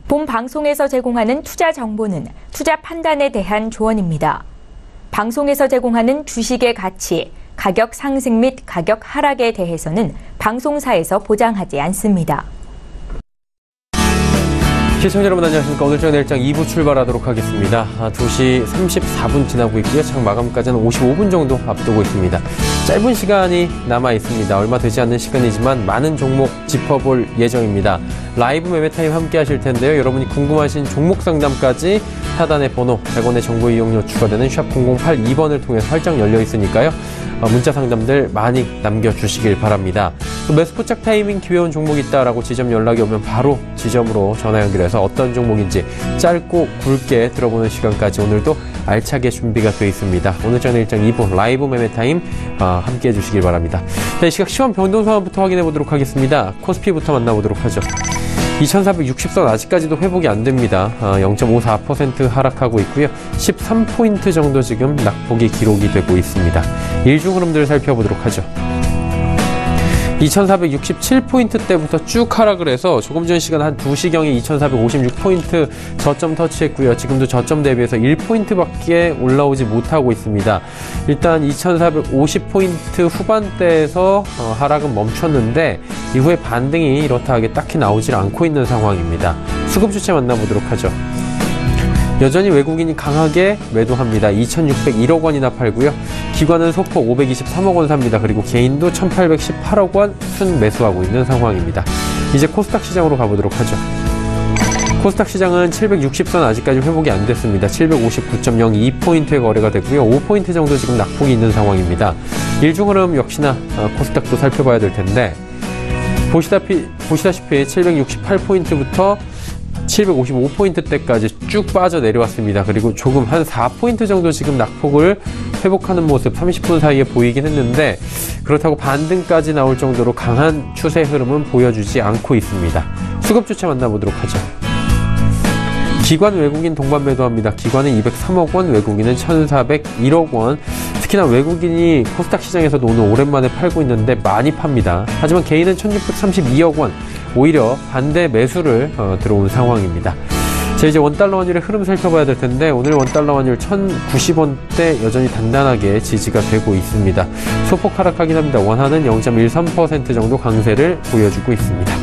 본 방송에서 제공하는 투자 정보는 투자 판단에 대한 조언입니다. 방송에서 제공하는 주식의 가치, 가격 상승 및 가격 하락에 대해서는 방송사에서 보장하지 않습니다. 시청자 여러분 안녕하십니까. 오늘장 내일장 2부 출발하도록 하겠습니다. 2시 34분 지나고 있고요. 장 마감까지는 55분 정도 앞두고 있습니다. 짧은 시간이 남아 있습니다. 얼마 되지 않는 시간이지만 많은 종목 짚어볼 예정입니다. 라이브 매매타임 함께 하실 텐데요. 여러분이 궁금하신 종목 상담까지 하단의 번호 100원의 정보 이용료 추가되는 샵 0082번을 통해서 활짝 열려 있으니까요. 문자 상담들 많이 남겨주시길 바랍니다. 또 매수 포착 타이밍 기회온 종목이 있다라고 지점 연락이 오면 바로 지점으로 전화 연결해서 어떤 종목인지 짧고 굵게 들어보는 시간까지 오늘도 알차게 준비가 되어 있습니다. 오늘 저는 일정 2부 라이브 매매 타임 함께 해주시길 바랍니다. 자, 이 시각 시황 변동 상황부터 확인해 보도록 하겠습니다. 코스피부터 만나보도록 하죠. 2460선 아직까지도 회복이 안 됩니다. 0.54% 하락하고 있고요. 13포인트 정도 지금 낙폭이 기록이 되고 있습니다. 일중 흐름들을 살펴보도록 하죠. 2467포인트대부터 쭉 하락을 해서 조금 전 시간 한 2시경에 2456포인트 저점 터치했고요. 지금도 저점 대비해서 1포인트밖에 올라오지 못하고 있습니다. 일단 2450포인트 후반대에서 하락은 멈췄는데 이후에 반등이 이렇다 하게 딱히 나오질 않고 있는 상황입니다. 수급 주체 만나보도록 하죠. 여전히 외국인이 강하게 매도합니다. 2,601억 원이나 팔고요. 기관은 소폭 523억 원 삽니다. 그리고 개인도 1,818억 원 순 매수하고 있는 상황입니다. 이제 코스닥 시장으로 가보도록 하죠. 코스닥 시장은 760선 아직까지 회복이 안 됐습니다. 759.02포인트의 거래가 됐고요. 5포인트 정도 지금 낙폭이 있는 상황입니다. 일중 흐름 역시나 코스닥도 살펴봐야 될 텐데 보시다시피 768포인트부터 755포인트대까지 쭉 빠져 내려왔습니다. 그리고 조금 한 4포인트 정도 지금 낙폭을 회복하는 모습 30분 사이에 보이긴 했는데 그렇다고 반등까지 나올 정도로 강한 추세 흐름은 보여주지 않고 있습니다. 수급 주체 만나보도록 하죠. 기관 외국인 동반 매도합니다. 기관은 203억 원, 외국인은 1,401억 원. 특히나 외국인이 코스닥 시장에서도 오늘 오랜만에 팔고 있는데 많이 팝니다. 하지만 개인은 1,632억 원. 오히려 반대 매수를 들어온 상황입니다. 자, 이제 원달러 환율의 흐름 살펴봐야 될 텐데 오늘 원달러 환율 1,090원대 여전히 단단하게 지지가 되고 있습니다. 소폭 하락하긴 합니다. 원화는 0.13% 정도 강세를 보여주고 있습니다.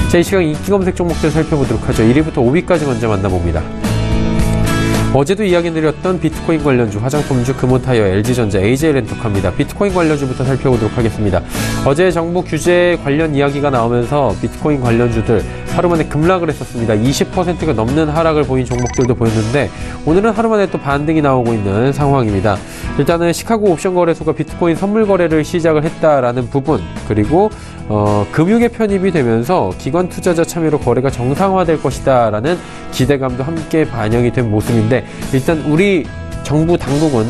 자, 이 시각 인기 검색 종목들 살펴보도록 하죠. 1위부터 5위까지 먼저 만나봅니다. 어제도 이야기드렸던 비트코인 관련주, 화장품주, 금호타이어, LG전자, AJ렌터카입니다. 비트코인 관련주부터 살펴보도록 하겠습니다. 어제 정부 규제 관련 이야기가 나오면서 비트코인 관련주들 하루 만에 급락을 했었습니다. 20%가 넘는 하락을 보인 종목들도 보였는데 오늘은 하루 만에 또 반등이 나오고 있는 상황입니다. 일단은 시카고 옵션 거래소가 비트코인 선물 거래를 시작을 했다라는 부분, 그리고 금융에 편입이 되면서 기관 투자자 참여로 거래가 정상화될 것이다 라는 기대감도 함께 반영이 된 모습인데 일단 우리 정부 당국은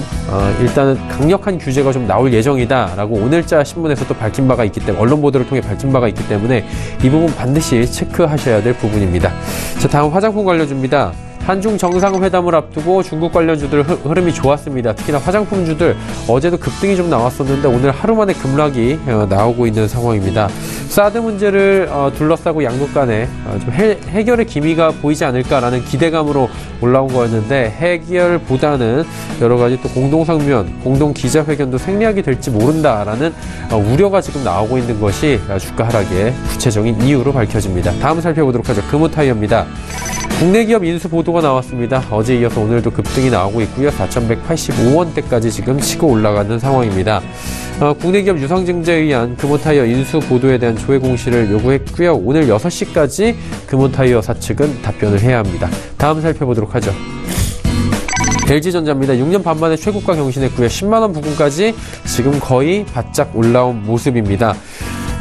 일단은 강력한 규제가 좀 나올 예정이다 라고 오늘자 신문에서 또 밝힌 바가 있기 때문에 언론 보도를 통해 밝힌 바가 있기 때문에 이 부분 반드시 체크하셔야 될 부분입니다. 자, 다음 화장품 관련주입니다. 한중 정상회담을 앞두고 중국 관련주들 흐름이 좋았습니다. 특히나 화장품주들 어제도 급등이 좀 나왔었는데 오늘 하루 만에 급락이 나오고 있는 상황입니다. 사드 문제를 둘러싸고 양국 간에 좀 해결의 기미가 보이지 않을까라는 기대감으로 올라온 거였는데 해결보다는 여러 가지 또 공동성명, 공동기자회견도 생략이 될지 모른다라는 우려가 지금 나오고 있는 것이 주가 하락의 구체적인 이유로 밝혀집니다. 다음 살펴보도록 하죠. 금호타이어입니다. 국내 기업 인수 보도가 나왔습니다. 어제 이어서 오늘도 급등이 나오고 있고요. 4,185원대까지 지금 치고 올라가는 상황입니다. 국내 기업 유상증자에 의한 금호타이어 인수 보도에 대한 조회 공시를 요구했고요. 오늘 6시까지 금호타이어 사측은 답변을 해야 합니다. 다음 살펴보도록 하죠. LG전자입니다. 6년 반 만에 최고가 경신했고요. 10만원 부근까지 지금 거의 바짝 올라온 모습입니다.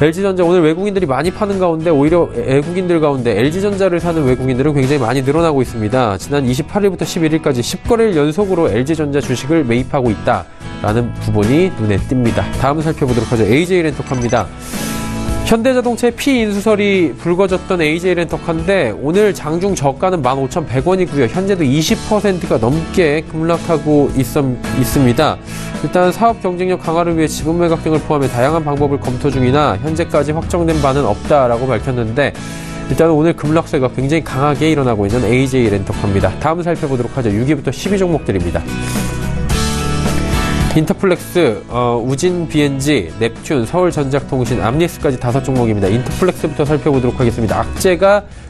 LG전자 오늘 외국인들이 많이 파는 가운데 오히려 외국인들 가운데 LG전자를 사는 외국인들은 굉장히 많이 늘어나고 있습니다. 지난 28일부터 11일까지 10거래일 연속으로 LG전자 주식을 매입하고 있다라는 부분이 눈에 띕니다. 다음 살펴보도록 하죠. AJ렌터카입니다. 현대자동차의 피인수설이 불거졌던 AJ렌터카인데 오늘 장중 저가는 15,100원이고요. 현재도 20%가 넘게 급락하고 있습니다. 일단 사업 경쟁력 강화를 위해 지분 매각 등을 포함해 다양한 방법을 검토 중이나 현재까지 확정된 바는 없다라고 밝혔는데 일단 오늘 급락세가 굉장히 강하게 일어나고 있는 AJ렌터카입니다. 다음 살펴보도록 하죠. 6위부터 10위 종목들입니다. 인터플렉스, 우진 BNG, 넵튠, 서울전자통신, 암리스까지 5종목입니다. 인터플렉스부터 살펴보도록 하겠습니다.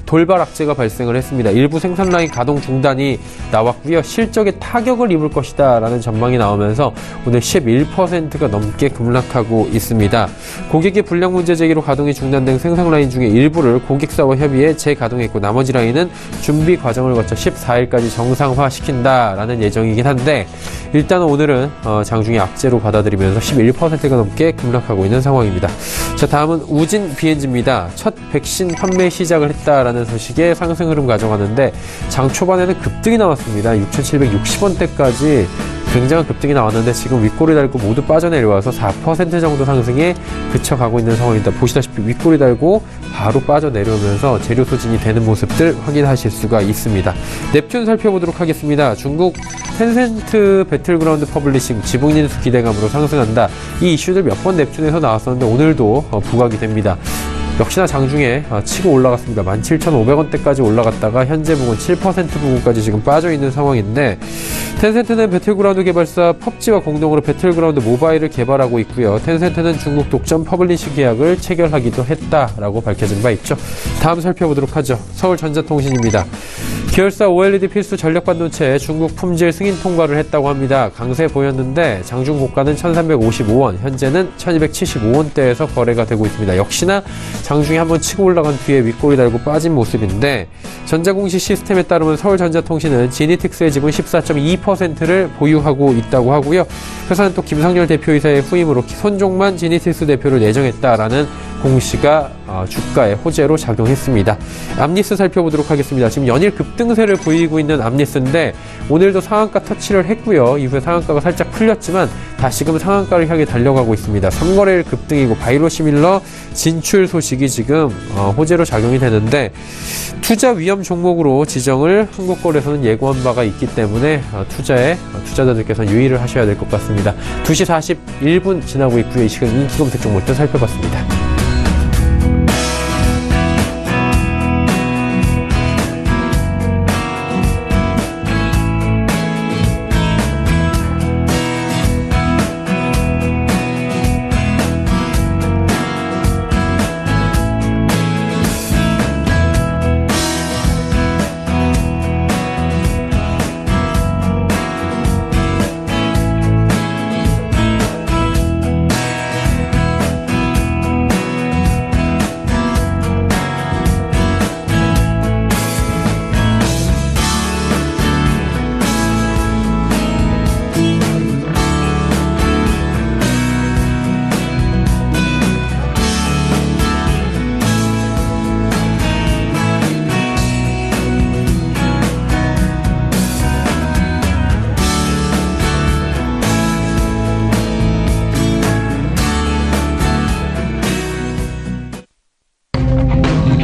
돌발 악재가 발생을 했습니다. 일부 생산 라인 가동 중단이 나왔고요. 실적에 타격을 입을 것이다 라는 전망이 나오면서 오늘 11%가 넘게 급락하고 있습니다. 고객의 불량 문제 제기로 가동이 중단된 생산 라인 중에 일부를 고객사와 협의해 재가동했고 나머지 라인은 준비 과정을 거쳐 14일까지 정상화시킨다라는 예정이긴 한데 일단 오늘은 장중에 악재로 받아들이면서 11%가 넘게 급락하고 있는 상황입니다. 자, 다음은 우진 BNG입니다. 첫 백신 판매 시작을 했다라는 소식에 상승 흐름 가져가는데 장 초반에는 급등이 나왔습니다. 6,760원대까지 굉장한 급등이 나왔는데 지금 윗꼬리 달고 모두 빠져내려와서 4% 정도 상승에 그쳐가고 있는 상황입니다. 보시다시피 윗꼬리 달고 바로 빠져내려오면서 재료 소진이 되는 모습들 확인하실 수가 있습니다. 넵튠 살펴보도록 하겠습니다. 중국 텐센트 배틀그라운드 퍼블리싱 지분 인수 기대감으로 상승한다. 이 이슈들 몇 번 넵튠에서 나왔었는데 오늘도 부각이 됩니다. 역시나 장중에 치고 올라갔습니다. 17,500원대까지 올라갔다가 현재 부근 7% 부근까지 지금 빠져있는 상황인데 텐센트는 배틀그라운드 개발사 펍지와 공동으로 배틀그라운드 모바일을 개발하고 있고요. 텐센트는 중국 독점 퍼블리싱 계약을 체결하기도 했다라고 밝혀진 바 있죠. 다음 살펴보도록 하죠. 서울전자통신입니다. 계열사 OLED 필수 전력반도체 중국 품질 승인 통과를 했다고 합니다. 강세 보였는데 장중 고가는 1,355원, 현재는 1,275원대에서 거래가 되고 있습니다. 역시나 장중에 한번 치고 올라간 뒤에 윗꼬리 달고 빠진 모습인데 전자공시 시스템에 따르면 서울전자통신은 지니틱스의 지분 14.2%를 보유하고 있다고 하고요. 회사는 또 김상열 대표이사의 후임으로 손종만 지니틱스 대표를 내정했다라는 공시가 주가의 호재로 작용했습니다. 암리스 살펴보도록 하겠습니다. 지금 연일 급등세를 보이고 있는 암리스인데 오늘도 상한가 터치를 했고요. 이후에 상한가가 살짝 풀렸지만 다시금 상한가를 향해 달려가고 있습니다. 3거래일 급등이고 바이로시밀러 진출 소식이 지금 호재로 작용이 되는데 투자 위험 종목으로 지정을 한국거래소는 예고한 바가 있기 때문에 투자자들께서는 유의를 하셔야 될 것 같습니다. 2시 41분 지나고 있고요. 이 시간 인기검색 종목들 살펴봤습니다.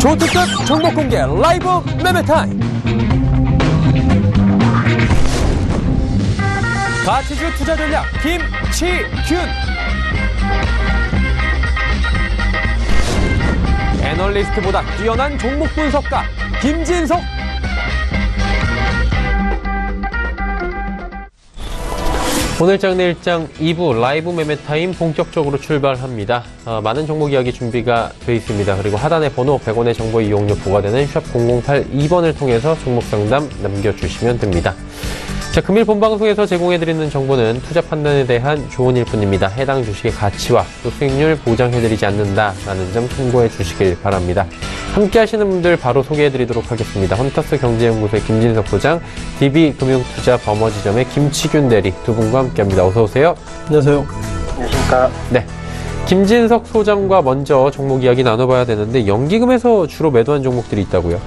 초특급 종목 공개 라이브 매매 타임. 가치주 투자 전략 김치균. 애널리스트보다 뛰어난 종목 분석가 김진석. 오늘 장내일장 2부 라이브 매매타임 본격적으로 출발합니다. 많은 종목 이야기 준비가 되어 있습니다. 그리고 하단에 번호 100원의 정보 이용료 부과되는 샵 0082번을 통해서 종목 상담 남겨주시면 됩니다. 자, 금일 본방송에서 제공해드리는 정보는 투자 판단에 대한 조언일 뿐입니다. 해당 주식의 가치와 또 수익률 보장해드리지 않는다라는 점 참고해 주시길 바랍니다. 함께 하시는 분들 바로 소개해드리도록 하겠습니다. 헌터스 경제연구소의 김진석 소장, DB금융투자 버머지점의 김치균 대리 두 분과 함께합니다. 어서 오세요. 안녕하세요. 안녕하십니까. 네. 김진석 소장과 먼저 종목 이야기 나눠봐야 되는데 연기금에서 주로 매도한 종목들이 있다고요?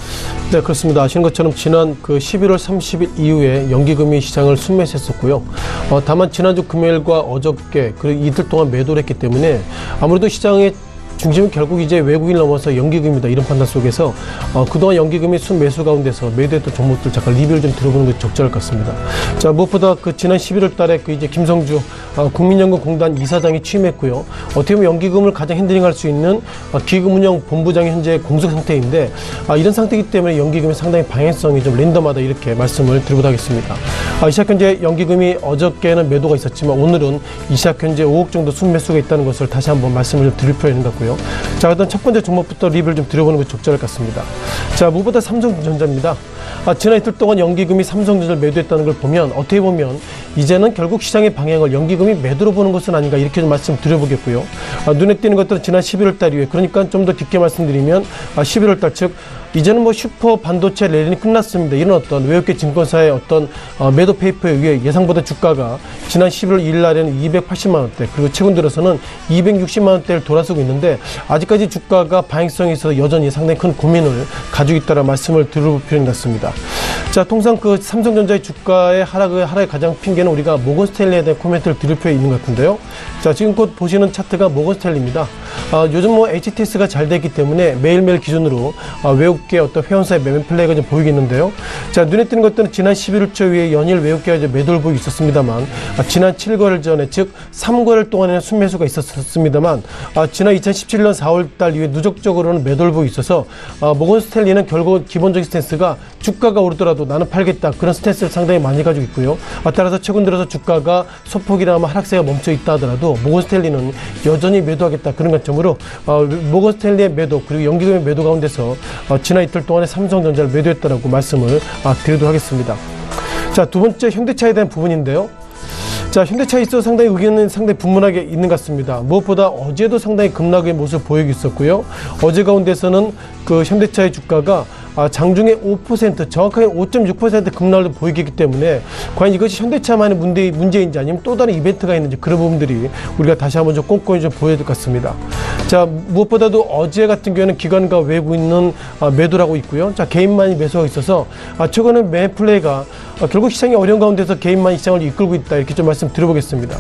네, 그렇습니다. 아시는 것처럼 지난 11월 30일 이후에 연기금이 시장을 순매했었고요. 다만 지난주 금요일과 어저께 그리고 이틀 동안 매도를 했기 때문에 아무래도 시장의 중심은 결국 이제 외국인 넘어서 연기금이다 이런 판단 속에서 그동안 연기금이 순매수 가운데서 매도했던 종목들 잠깐 리뷰를 좀 들어보는 것이 적절할 것 같습니다. 자, 무엇보다 그 지난 11월 달에 그 이제 김성주 국민연금공단 이사장이 취임했고요. 어떻게 보면 연기금을 가장 핸들링할 수 있는 기금운용본부장이 현재 공석 상태인데 이런 상태이기 때문에 연기금이 상당히 방향성이 좀 랜덤하다 이렇게 말씀을 드려보도록 하겠습니다. 이시작현재 연기금이 어저께는 매도가 있었지만 오늘은 이시작현재 5억 정도 순매수가 있다는 것을 다시 한번 말씀을 좀 드릴 필요가 있는 것 같고요. 자, 일단 첫 번째 종목부터 리뷰를 좀 드려보는 것이 적절할 것 같습니다. 자, 무엇보다 삼성전자입니다. 지난 이틀 동안 연기금이 삼성전자를 매도했다는 걸 보면 어떻게 보면 이제는 결국 시장의 방향을 연기금이 매도로 보는 것은 아닌가 이렇게 좀 말씀 드려보겠고요. 눈에 띄는 것들은 지난 11월 달 이후에 그러니까 좀 더 깊게 말씀드리면 11월 달 즉 이제는 뭐 슈퍼 반도체 랠리는 끝났습니다. 이런 어떤 외국계 증권사의 어떤 매도 페이퍼에 의해 예상보다 주가가 지난 11월 2일 날에는 280만 원대 그리고 최근 들어서는 260만 원대를 돌아서고 있는데 아직까지 주가가 방향성에 있어서 여전히 상당히 큰 고민을 가지고 있다는 말씀을 드릴 필요는 같습니다. 자, 통상 그 삼성전자의 주가의 하락의 가장 핑계는 우리가 모건 스탠리에 대한 코멘트를 드릴 필요가 있는 것 같은데요. 자, 지금 곧 보시는 차트가 모건 스탠리입니다. 요즘 뭐 HTS가 잘 됐기 때문에 매일매일 기준으로 외국계 어떤 회원사의 매매 플레이가 좀 보이겠는데요. 자, 눈에 띄는 것들은 지난 11월 초에 연일 외국계가 이제 매도를 보이고 있었습니다만 지난 7거래일 전에 즉 3거래일 동안에는 순매수가 있었습니다만 지난 2017년 4월 달 이후에 누적적으로는 매도를 보이고 있어서 모건 스탠리는 결국 기본적인 스탠스가 주가가 오르더라도 나는 팔겠다 그런 스탠스를 상당히 많이 가지고 있고요. 따라서 최근 들어서 주가가 소폭이나마 하락세가 멈춰 있다 하더라도 모건 스탠리는 여전히 매도하겠다 그런 관점으로 모건 스탠리의 매도 그리고 연기금의 매도 가운데서 지난 이틀 동안에 삼성전자를 매도했다라고 말씀을 드리도록 하겠습니다. 자, 두 번째 현대차에 대한 부분인데요. 자, 현대차에 있어서 상당히 의견은 상당히 분분하게 있는 것 같습니다. 무엇보다 어제도 상당히 급락의 모습을 보이고 있었고요. 어제 가운데서는 그 현대차의 주가가 장중에 5% 정확하게 5.6% 급락을 보이기 때문에 과연 이것이 현대차만의 문제인지 아니면 또 다른 이벤트가 있는지 그런 부분들이 우리가 다시 한번 좀 꼼꼼히 좀 보여야 될 것 같습니다. 자, 무엇보다도 어제 같은 경우에는 기관과 외부 있는 매도를 하고 있고요. 자, 개인만이 매수하고 있어서 최근에 매매 플레이가 결국 시장이 어려운 가운데서 개인만이 시장을 이끌고 있다 이렇게 좀 말씀 드려보겠습니다.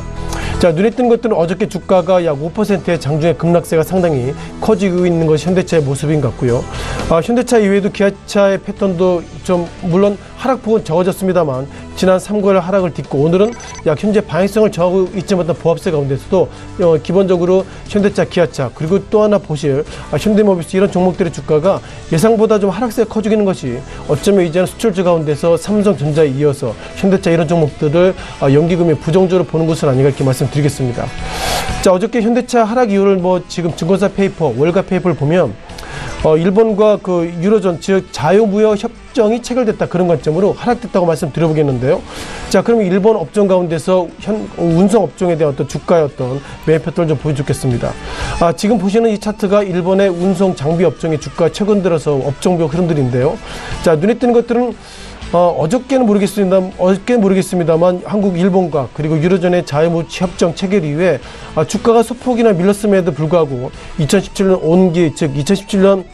자, 눈에 띄는 것들은 어저께 주가가 약 5%의 장중의 급락세가 상당히 커지고 있는 것이 현대차의 모습인 것 같고요. 현대차 이외에도 기아차의 패턴도 좀 물론 하락폭은 적어졌습니다만 지난 3거래일 하락을 딛고 오늘은 약 현재 방향성을 저하고 있지 못한 보합세 가운데서도 기본적으로 현대차, 기아차 그리고 또 하나 보실 현대모비스 이런 종목들의 주가가 예상보다 좀 하락세가 커지는 것이 어쩌면 이제는 수출주 가운데서 삼성전자에 이어서 현대차 이런 종목들을 연기금이 부정적으로 보는 것은 아닌가 이렇게 말씀드리겠습니다. 자, 어저께 현대차 하락 이유를 뭐 지금 증권사 페이퍼, 월가 페이퍼를 보면 일본과 그 유로존 즉 자유무역 협정이 체결됐다 그런 관점으로 하락됐다고 말씀드려보겠는데요. 자, 그러면 일본 업종 가운데서 운송 업종에 대한 어떤 주가의 어떤 매매 패턴을 좀 보여주겠습니다. 지금 보시는 이 차트가 일본의 운송 장비 업종의 주가 최근 들어서 업종별 흐름들인데요. 자, 눈에 띄는 것들은 어저께는 모르겠습니다만 한국, 일본과 그리고 유로존의 자유무역 협정 체결 이후에 주가가 소폭이나 밀렸음에도 불구하고 2017년 온기 즉 2017년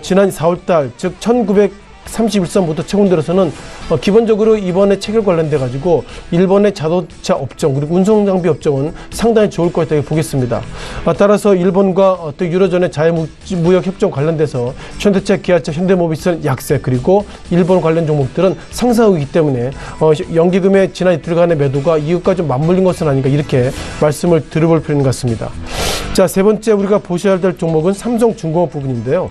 지난 4월달 즉 1931선부터 최근 들어서는 기본적으로 이번에 체결 관련돼 가지고 일본의 자동차 업종 그리고 운송장비 업종은 상당히 좋을 것 같다고 보겠습니다. 따라서 일본과 또 유로존의 자유무역 협정 관련돼서 현대차, 기아차, 현대모비스는 약세 그리고 일본 관련 종목들은 상승하기 때문에 연기금의 지난 이틀간의 매도가 이것과 좀 맞물린 것은 아닌가 이렇게 말씀을 드려볼 필요는 것 같습니다. 자, 세 번째 우리가 보셔야 될 종목은 삼성중공업 부분인데요.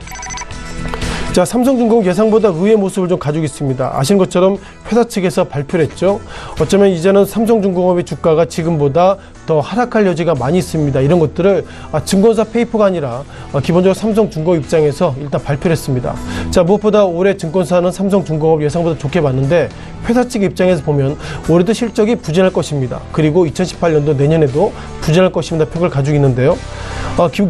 자, 삼성중공업 예상보다 의외의 모습을 좀 가지고 있습니다. 아시는 것처럼 회사 측에서 발표를 했죠. 어쩌면 이제는 삼성중공업의 주가가 지금보다 더 하락할 여지가 많이 있습니다. 이런 것들을 증권사 페이퍼가 아니라 기본적으로 삼성중공업 입장에서 일단 발표를 했습니다. 자, 무엇보다 올해 증권사는 삼성중공업 예상보다 좋게 봤는데 회사 측 입장에서 보면 올해도 실적이 부진할 것입니다. 그리고 2018년도 내년에도 부진할 것입니다. 평가를 가지고 있는데요.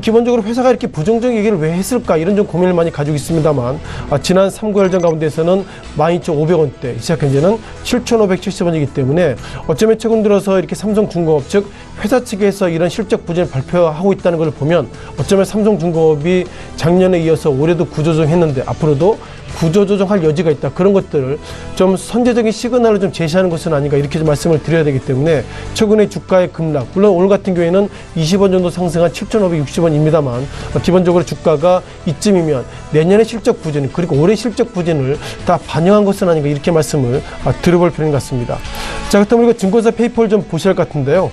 기본적으로 회사가 이렇게 부정적 얘기를 왜 했을까 이런 좀 고민을 많이 가지고 있습니다만 지난 3개월전 가운데서는 12,500원대 시작 현재는 7,570원이기 때문에 어쩌면 최근 들어서 이렇게 삼성중공업 즉 회사 측에서 이런 실적 부진을 발표하고 있다는 걸 보면 어쩌면 삼성중공업이 작년에 이어서 올해도 구조조정했는데 앞으로도 구조조정할 여지가 있다. 그런 것들을 좀 선제적인 시그널을 좀 제시하는 것은 아닌가 이렇게 좀 말씀을 드려야 되기 때문에 최근에 주가의 급락, 물론 오늘 같은 경우에는 20원 정도 상승한 7,560원입니다만 기본적으로 주가가 이쯤이면 내년의 실적 부진 그리고 올해 실적 부진을 다 반영한 것은 아닌가 이렇게 말씀을 드려볼 필요인 것 같습니다. 자, 그렇다면 이거 증권사 페이퍼를 좀 보셔야 할 것 같은데요.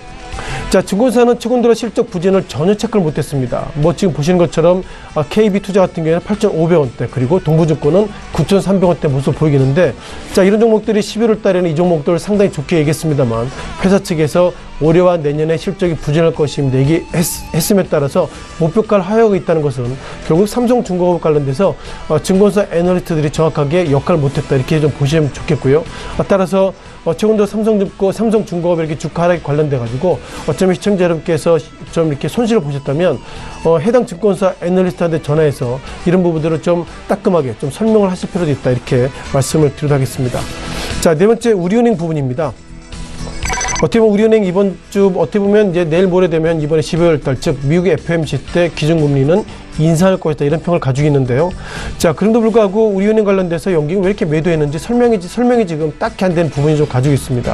자, 증권사는 최근 들어 실적 부진을 전혀 체크를 못했습니다. 뭐 지금 보시는 것처럼 KB투자 같은 경우에는 8,500원대 그리고 동부증권은 9,300원대 모습을 보이겠는데 자, 이런 종목들이 11월 달에는 이 종목들을 상당히 좋게 얘기했습니다만 회사 측에서 올해와 내년에 실적이 부진할 것입니다. 얘기했음에 따라서 목표가를 하회하고 있다는 것은 결국 삼성중공업 관련돼서 증권사 애널리스트들이 정확하게 역할을 못했다 이렇게 좀 보시면 좋겠고요. 따라서 최근 들어 삼성중공업 이렇게 주가 하락에 관련돼 가지고 어쩌면 시청자 여러분께서 좀 이렇게 손실을 보셨다면 해당 증권사 애널리스트한테 전화해서 이런 부분들을 좀 따끔하게 좀 설명을 하실 필요도 있다 이렇게 말씀을 드리도록 하겠습니다. 자, 네 번째 우리은행 부분입니다. 어떻게 보면 우리은행 이번 주 어떻게 보면 이제 내일 모레 되면 이번에 12월 달 즉 미국의 FOMC 때 기준금리는 인상할 것이다 이런 평을 가지고 있는데요. 자, 그럼에도 불구하고 우리은행 관련돼서 연기금 왜 이렇게 매도했는지 설명이 지금 딱히 안 된 부분이 좀 가지고 있습니다.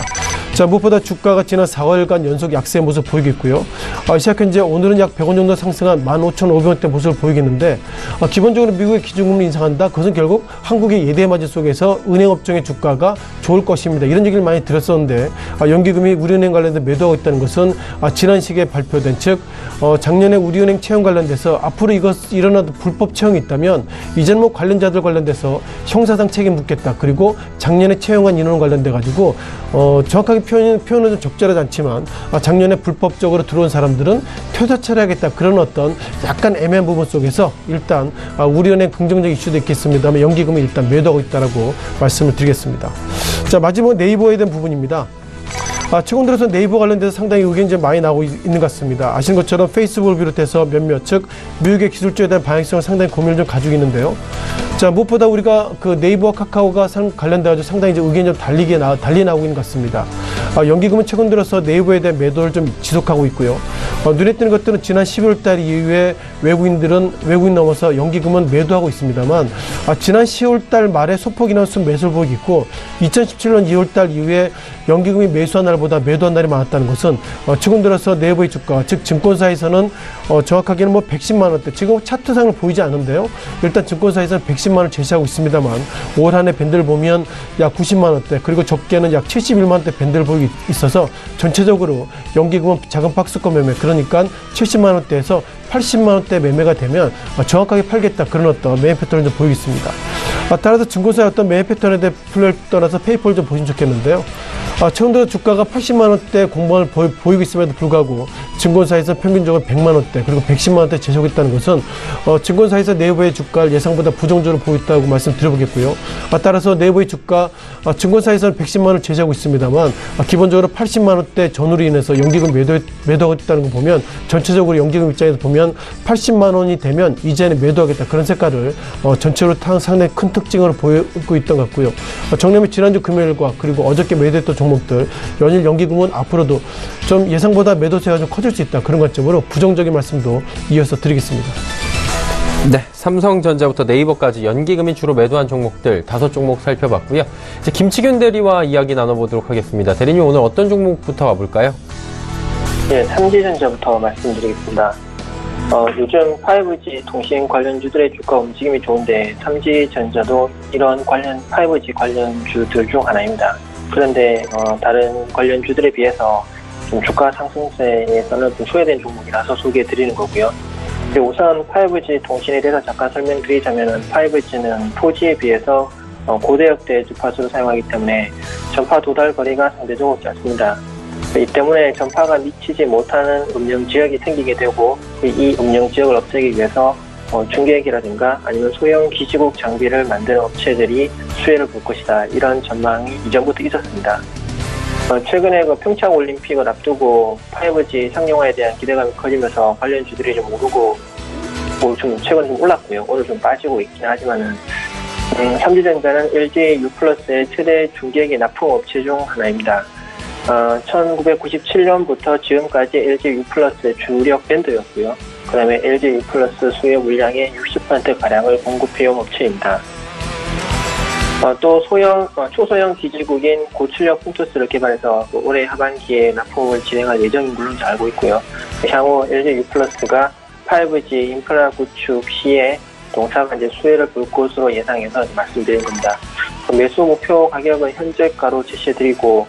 자, 무엇보다 주가가 지난 4월간 연속 약세 모습 보이고 있고요. 시작 현재 오늘은 약 100원 정도 상승한 15,500원대 모습을 보이겠는데 기본적으로 미국의 기준금리 인상한다. 그것은 결국 한국의 예대마진 속에서 은행업종의 주가가 좋을 것입니다. 이런 얘기를 많이 들었었는데 연기금이 우리은행 관련해서 매도하고 있다는 것은 지난 시기에 발표된 즉 작년에 우리은행 채용 관련돼서 앞으로 일어나도 불법 채용이 있다면 이제는 뭐 관련자들 관련돼서 형사상 책임 묻겠다. 그리고 작년에 채용한 인원 관련돼 가지고 정확하게 표현은 좀 적절하지 않지만 작년에 불법적으로 들어온 사람들은 퇴사 처리하겠다. 그런 어떤 약간 애매한 부분 속에서 일단 우리은행 긍정적 이슈도 있겠습니다만 연기금을 일단 매도하고 있다라고 말씀을 드리겠습니다. 자, 마지막 네이버에 대한 부분입니다. 최근 들어서 네이버 관련돼서 상당히 의견이 좀 많이 나오고 있는 것 같습니다. 아시는 것처럼 페이스북을 비롯해서 몇몇 즉 미국의 기술주에 대한 방향성을 상당히 고민을 좀 가지고 있는데요. 자, 무엇보다 우리가 그 네이버와 카카오가 관련돼서 상당히 이제 의견이 좀 달리 나오고 있는 것 같습니다. 연기금은 최근 들어서 네이버에 대한 매도를 좀 지속하고 있고요. 눈에 띄는 것들은 지난 11월 달 이후에 외국인 넘어서 연기금은 매도하고 있습니다만 지난 10월 달 말에 소폭 인원수 매수를 보이고 있고 2017년 2월 달 이후에 연기금이 매수한 날보다 매도한 날이 많았다는 것은 최근 들어서 네이버의 주가 즉 증권사에서는 정확하게는 뭐 110만 원대 지금 차트상을 보이지 않는데요. 일단 증권사에서는 110만 원을 제시하고 있습니다만 올 한 해 밴드를 보면 약 90만 원대 그리고 적게는 약 71만 원대 밴드를 보이고 있어서 전체적으로 연기금은 작은 박스권 매매 그러니까 70만 원대에서 80만 원대 매매가 되면 정확하게 팔겠다 그런 어떤 매매 패턴을 좀 보이고 있습니다. 따라서 증권사의 어떤 매매 패턴에 대해 떠나서 페이퍼를 좀 보시면 좋겠는데요. 최근 들어 주가가 80만 원대 공방을 보이고 있음에도 불구하고 증권사에서 평균적으로 100만 원대 그리고 110만 원대 제시하고 있다는 것은 증권사에서 네이버의 주가를 예상보다 부정적으로 보였다고 말씀드려보겠고요. 따라서 네이버의 주가 증권사에서는 110만 원을 제시하고 있습니다만 기본적으로 80만 원대 전후로 인해서 연기금 매도하고 있다는 거 보면 전체적으로 연기금 입장에서 보면 80만 원이 되면 이제는 매도하겠다 그런 색깔을 전체로 상당히 큰 특징으로 보이고 있던 것 같고요. 정리하면 지난주 금요일과 그리고 어저께 매도했던 종목들 연일 연기금은 앞으로도 좀 예상보다 매도세가 좀 커질 수 있다 그런 관점으로 부정적인 말씀도 이어서 드리겠습니다. 네, 삼성전자부터 네이버까지 연기금이 주로 매도한 종목들 5종목 살펴봤고요. 이제 김치균 대리와 이야기 나눠보도록 하겠습니다. 대리님 오늘 어떤 종목부터 와볼까요? 네, 삼지전자부터 말씀드리겠습니다. 요즘 5G 통신 관련주들의 주가 움직임이 좋은데 삼지전자도 이런 5G 관련주들 중 하나입니다. 그런데 다른 관련주들에 비해서 좀 주가 상승세에서는 좀 소외된 종목이라서 소개해드리는 거고요. 우선 5G 통신에 대해서 잠깐 설명드리자면 5G는 4G에 비해서 고대역대 주파수를 사용하기 때문에 전파 도달 거리가 상대적으로 짧습니다. 이 때문에 전파가 미치지 못하는 음영 지역이 생기게 되고 이 음영 지역을 없애기 위해서 중계기라든가 아니면 소형 기지국 장비를 만드는 업체들이 수혜를 볼 것이다. 이런 전망이 이전부터 있었습니다. 최근에 그 평창 올림픽을 앞두고 5G 상용화에 대한 기대감이 커지면서 관련주들이 좀 오르고 최근에 좀 올랐고요. 오늘 좀 빠지고 있긴 하지만은 삼지전자는 LG U+의 최대 중계기 납품 업체 중 하나입니다. 1997년부터 지금까지 LG U+의 주력 밴드였고요. 그 다음에 LG U+ 수요 물량의 60%가량을 공급해온 업체입니다. 또 초소형 기지국인 고출력 풍토스를 개발해서 올해 하반기에 납품을 진행할 예정인 걸로 알고 있고요. 향후 LG U+가 5G 인프라 구축 시에 동사가 이제 수혜를 볼 것으로 예상해서 말씀드린 겁니다. 매수 목표 가격은 현재가로 제시해드리고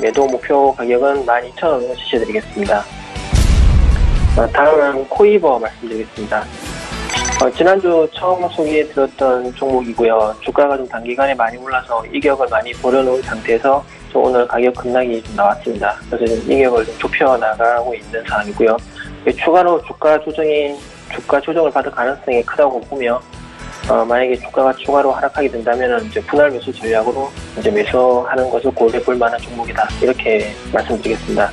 매도 목표 가격은 12,000원으로 제시해드리겠습니다. 다음은 코이버 말씀드리겠습니다. 지난주 처음 소개해드렸던 종목이고요. 주가가 좀 단기간에 많이 올라서 이격을 많이 벌여놓은 상태에서 오늘 가격 급락이 좀 나왔습니다. 그래서 이격을 좀 좁혀나가고 있는 상황이고요. 추가로 주가 조정을 받을 가능성이 크다고 보며 만약에 주가가 추가로 하락하게 된다면 이제 분할 매수 전략으로 이제 매수하는 것을 고려해 볼 만한 종목이다. 이렇게 말씀드리겠습니다.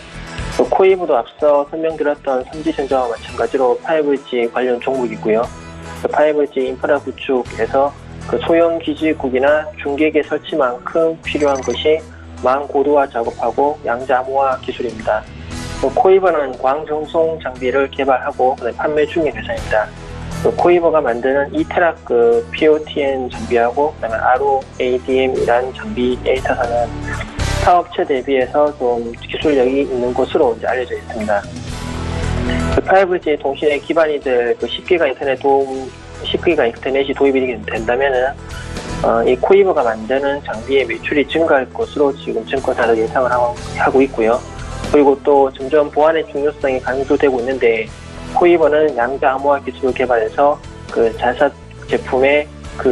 코이브도 앞서 설명드렸던 삼지전자와 마찬가지로 5G 관련 종목이고요. 5G 인프라 구축에서 소형 기지국이나 중계계 설치만큼 필요한 것이 망고도화 작업하고 양자암호화 기술입니다. 코이버는 광정송 장비를 개발하고 판매 중인 회사입니다. 코이버가 만드는 이테락 POTN 장비하고 그다음에 ROADM이라는 장비에 있어서는 타업체 대비해서 좀 기술력이 있는 것으로 이제 알려져 있습니다. 5G 통신에 기반이 될 10기가 인터넷이 도입이 된다면은 이 코이버가 만드는 장비의 매출이 증가할 것으로 지금 증권사도 예상을 하고 있고요. 그리고 또 점점 보안의 중요성이 강조되고 있는데 코이버는 양자 암호화 기술을 개발해서 자사 제품에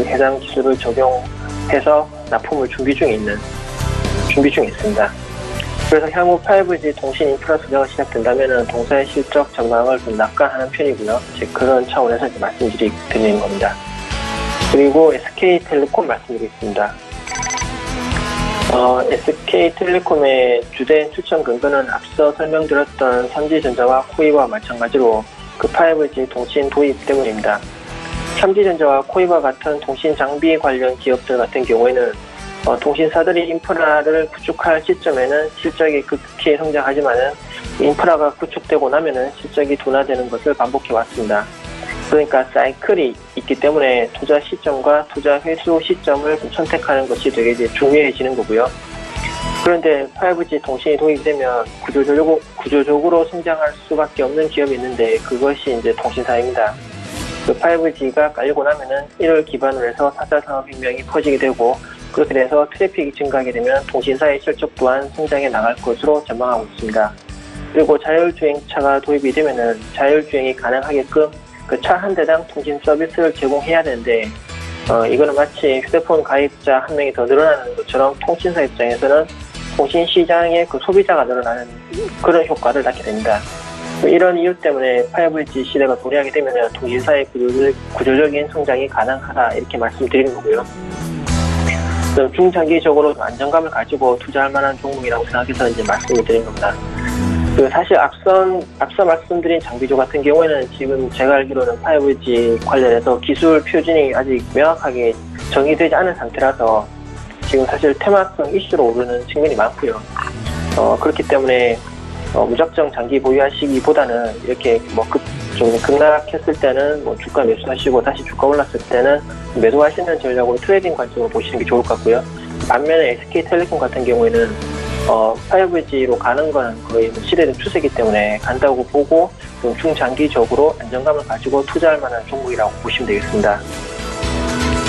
해당 기술을 적용해서 납품을 준비 중에 있습니다. 그래서 향후 5G 통신 인프라 투자가 시작된다면 동사의 실적 전망을 좀 낙관하는 편이고요. 그런 차원에서 말씀드리는 겁니다. 그리고 SK텔레콤 말씀드리겠습니다. SK텔레콤의 주된 추천 근거는 앞서 설명드렸던 삼지전자와 코이버와 마찬가지로 5G 통신 도입 때문입니다. 삼지전자와 코이버 같은 통신 장비 관련 기업들 같은 경우에는 통신사들이 인프라를 구축할 시점에는 실적이 급히 성장하지만은 인프라가 구축되고 나면은 실적이 둔화되는 것을 반복해 왔습니다. 그러니까 사이클이 있기 때문에 투자 시점과 투자 회수 시점을 선택하는 것이 되게 이제 중요해지는 거고요. 그런데 5G 통신이 도입되면 구조적으로 성장할 수밖에 없는 기업이 있는데 그것이 이제 통신사입니다. 5G가 깔리고 나면은 이를 기반으로 해서 4차 산업혁명이 퍼지게 되고 그렇게 돼서 트래픽이 증가하게 되면 통신사의 실적 또한 성장해 나갈 것으로 전망하고 있습니다. 그리고 자율주행차가 도입이 되면은 자율주행이 가능하게끔 차 한 대당 통신 서비스를 제공해야 되는데 이거는 마치 휴대폰 가입자 한 명이 더 늘어나는 것처럼 통신사 입장에서는 통신 시장의 소비자가 늘어나는 그런 효과를 낳게 됩니다. 이런 이유 때문에 5G 시대가 도래하게 되면 통신사의 구조적인 성장이 가능하다 이렇게 말씀드리는 거고요. 중장기적으로 안정감을 가지고 투자할 만한 종목이라고 생각해서 이제 말씀을 드린 겁니다. 사실 앞서 말씀드린 장비조 같은 경우에는 지금 제가 알기로는 5G 관련해서 기술 표준이 아직 명확하게 정의되지 않은 상태라서 지금 사실 테마성 이슈로 오르는 측면이 많고요. 그렇기 때문에 무작정 장기 보유하시기보다는 이렇게 좀 급락했을 때는 주가 매수하시고 다시 주가 올랐을 때는 매도하시는 전략으로 트레이딩 관점으로 보시는 게 좋을 것 같고요. 반면에 SK텔레콤 같은 경우에는 5G로 가는 건 거의 시대의 추세이기 때문에 간다고 보고 좀 중장기적으로 안정감을 가지고 투자할 만한 종목이라고 보시면 되겠습니다.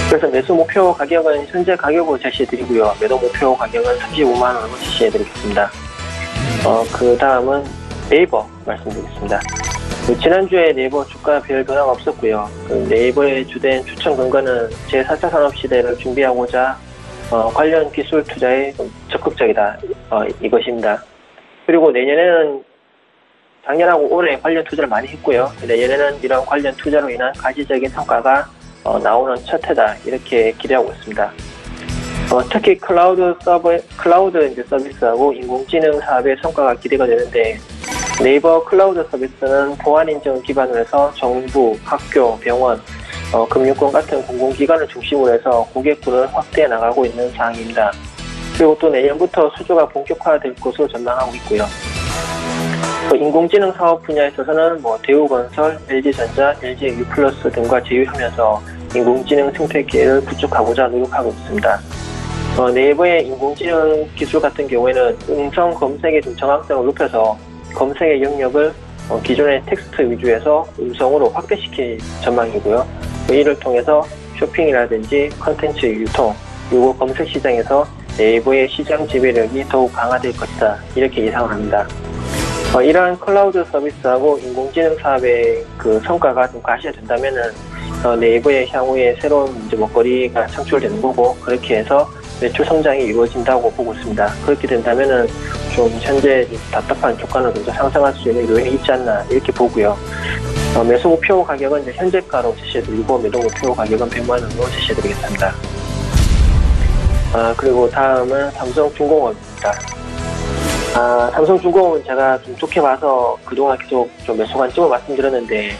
그래서 매수 목표 가격은 현재 가격으로 제시해드리고요. 매도 목표 가격은 35만 원으로 제시해드리겠습니다. 그 다음은 네이버 말씀드리겠습니다. 지난주에 네이버 주가 별 변화가 없었고요. 네이버의 주된 추천 근거는 제4차 산업시대를 준비하고자 관련 기술 투자에 좀 적극적이다 이것입니다. 그리고 내년에는 작년하고 올해 관련 투자를 많이 했고요. 내년에는 이런 관련 투자로 인한 가시적인 성과가 나오는 첫 해다 이렇게 기대하고 있습니다. 특히 클라우드 서비스하고 인공지능 사업의 성과가 기대가 되는데 네이버 클라우드 서비스는 보안 인증을 기반으로 해서 정부, 학교, 병원, 금융권 같은 공공기관을 중심으로 해서 고객군을 확대해 나가고 있는 사항입니다. 그리고 또 내년부터 수주가 본격화될 것으로 전망하고 있고요. 인공지능 사업 분야에 있어서는 대우건설, LG전자, LG U+ 등과 제휴하면서 인공지능 생태계를 구축하고자 노력하고 있습니다. 네이버의 인공지능 기술 같은 경우에는 음성 검색의 좀 정확성을 높여서 검색의 영역을 기존의 텍스트 위주에서 음성으로 확대시킬 전망이고요. 이를 통해서 쇼핑이라든지 컨텐츠 유통, 그리고 검색 시장에서 네이버의 시장 지배력이 더욱 강화될 것이다. 이렇게 예상을 합니다. 이러한 클라우드 서비스하고 인공지능 사업의 그 성과가 좀 과시된다면은 네이버의 향후에 새로운 이제 먹거리가 창출되는 거고, 그렇게 해서 매출 성장이 이루어진다고 보고 있습니다. 그렇게 된다면은 좀 현재 답답한 주가는 좀 더 상승할 수 있는 요인이 있지 않나 이렇게 보고요. 매수 목표 가격은 이제 현재가로 제시해드리고 매도 목표 가격은 100만 원으로 제시해드리겠습니다. 그리고 다음은 삼성중공업입니다. 삼성중공업은 제가 좀 좋게 봐서 그동안 계속 좀 매수 관점을 말씀드렸는데,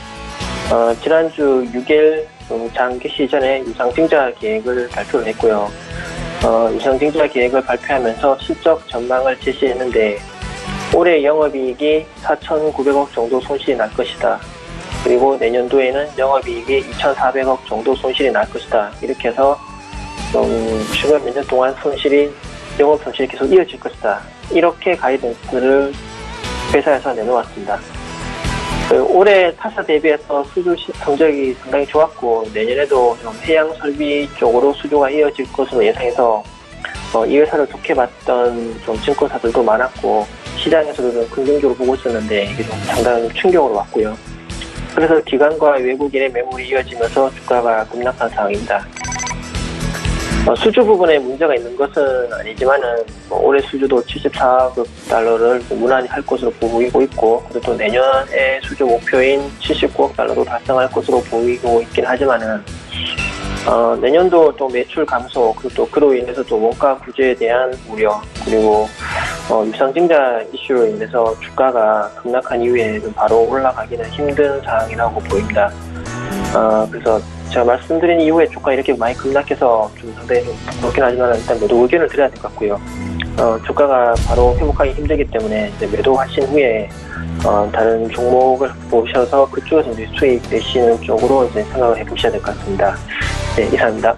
지난주 6일 장 개시 전에 유상증자 계획을 발표를 했고요. 유상증자 계획을 발표하면서 실적 전망을 제시했는데, 올해 영업이익이 4,900억 정도 손실이 날 것이다. 그리고 내년도에는 영업이익이 2,400억 정도 손실이 날 것이다. 이렇게 해서 최근 몇 년 동안 영업 손실이 계속 이어질 것이다. 이렇게 가이던스를 회사에서 내놓았습니다. 올해 타사 대비해서 수주 성적이 상당히 좋았고, 내년에도 좀 해양 설비 쪽으로 수주가 이어질 것으로 예상해서 이 회사를 좋게 봤던 좀 증권사들도 많았고, 시장에서도 좀 긍정적으로 보고 있었는데 이게 좀 상당히 충격으로 왔고요. 그래서 기관과 외국인의 매물이 이어지면서 주가가 급락한 상황입니다. 수주 부분에 문제가 있는 것은 아니지만은 올해 수주도 74억 달러를 무난히 할 것으로 보이고 있고, 그리고 또 내년에 수주 목표인 79억 달러도 달성할 것으로 보이고 있긴 하지만은 내년도 또 매출 감소, 그리고 또 그로 인해서 또 원가 구제에 대한 우려, 그리고 유상증자 이슈로 인해서 주가가 급락한 이후에 바로 올라가기는 힘든 상황이라고 보입니다. 그래서 제가 말씀드린 이후에 주가 이렇게 많이 급락해서 좀 상당히 좀 그렇긴 하지만 일단 매도 의견을 드려야 될 것 같고요. 주가가 바로 회복하기 힘들기 때문에 이제 매도하신 후에 다른 종목을 보셔서 그쪽에서 이제 수익 내시는 쪽으로 이제 생각을 해보셔야 될 것 같습니다. 네, 이상입니다.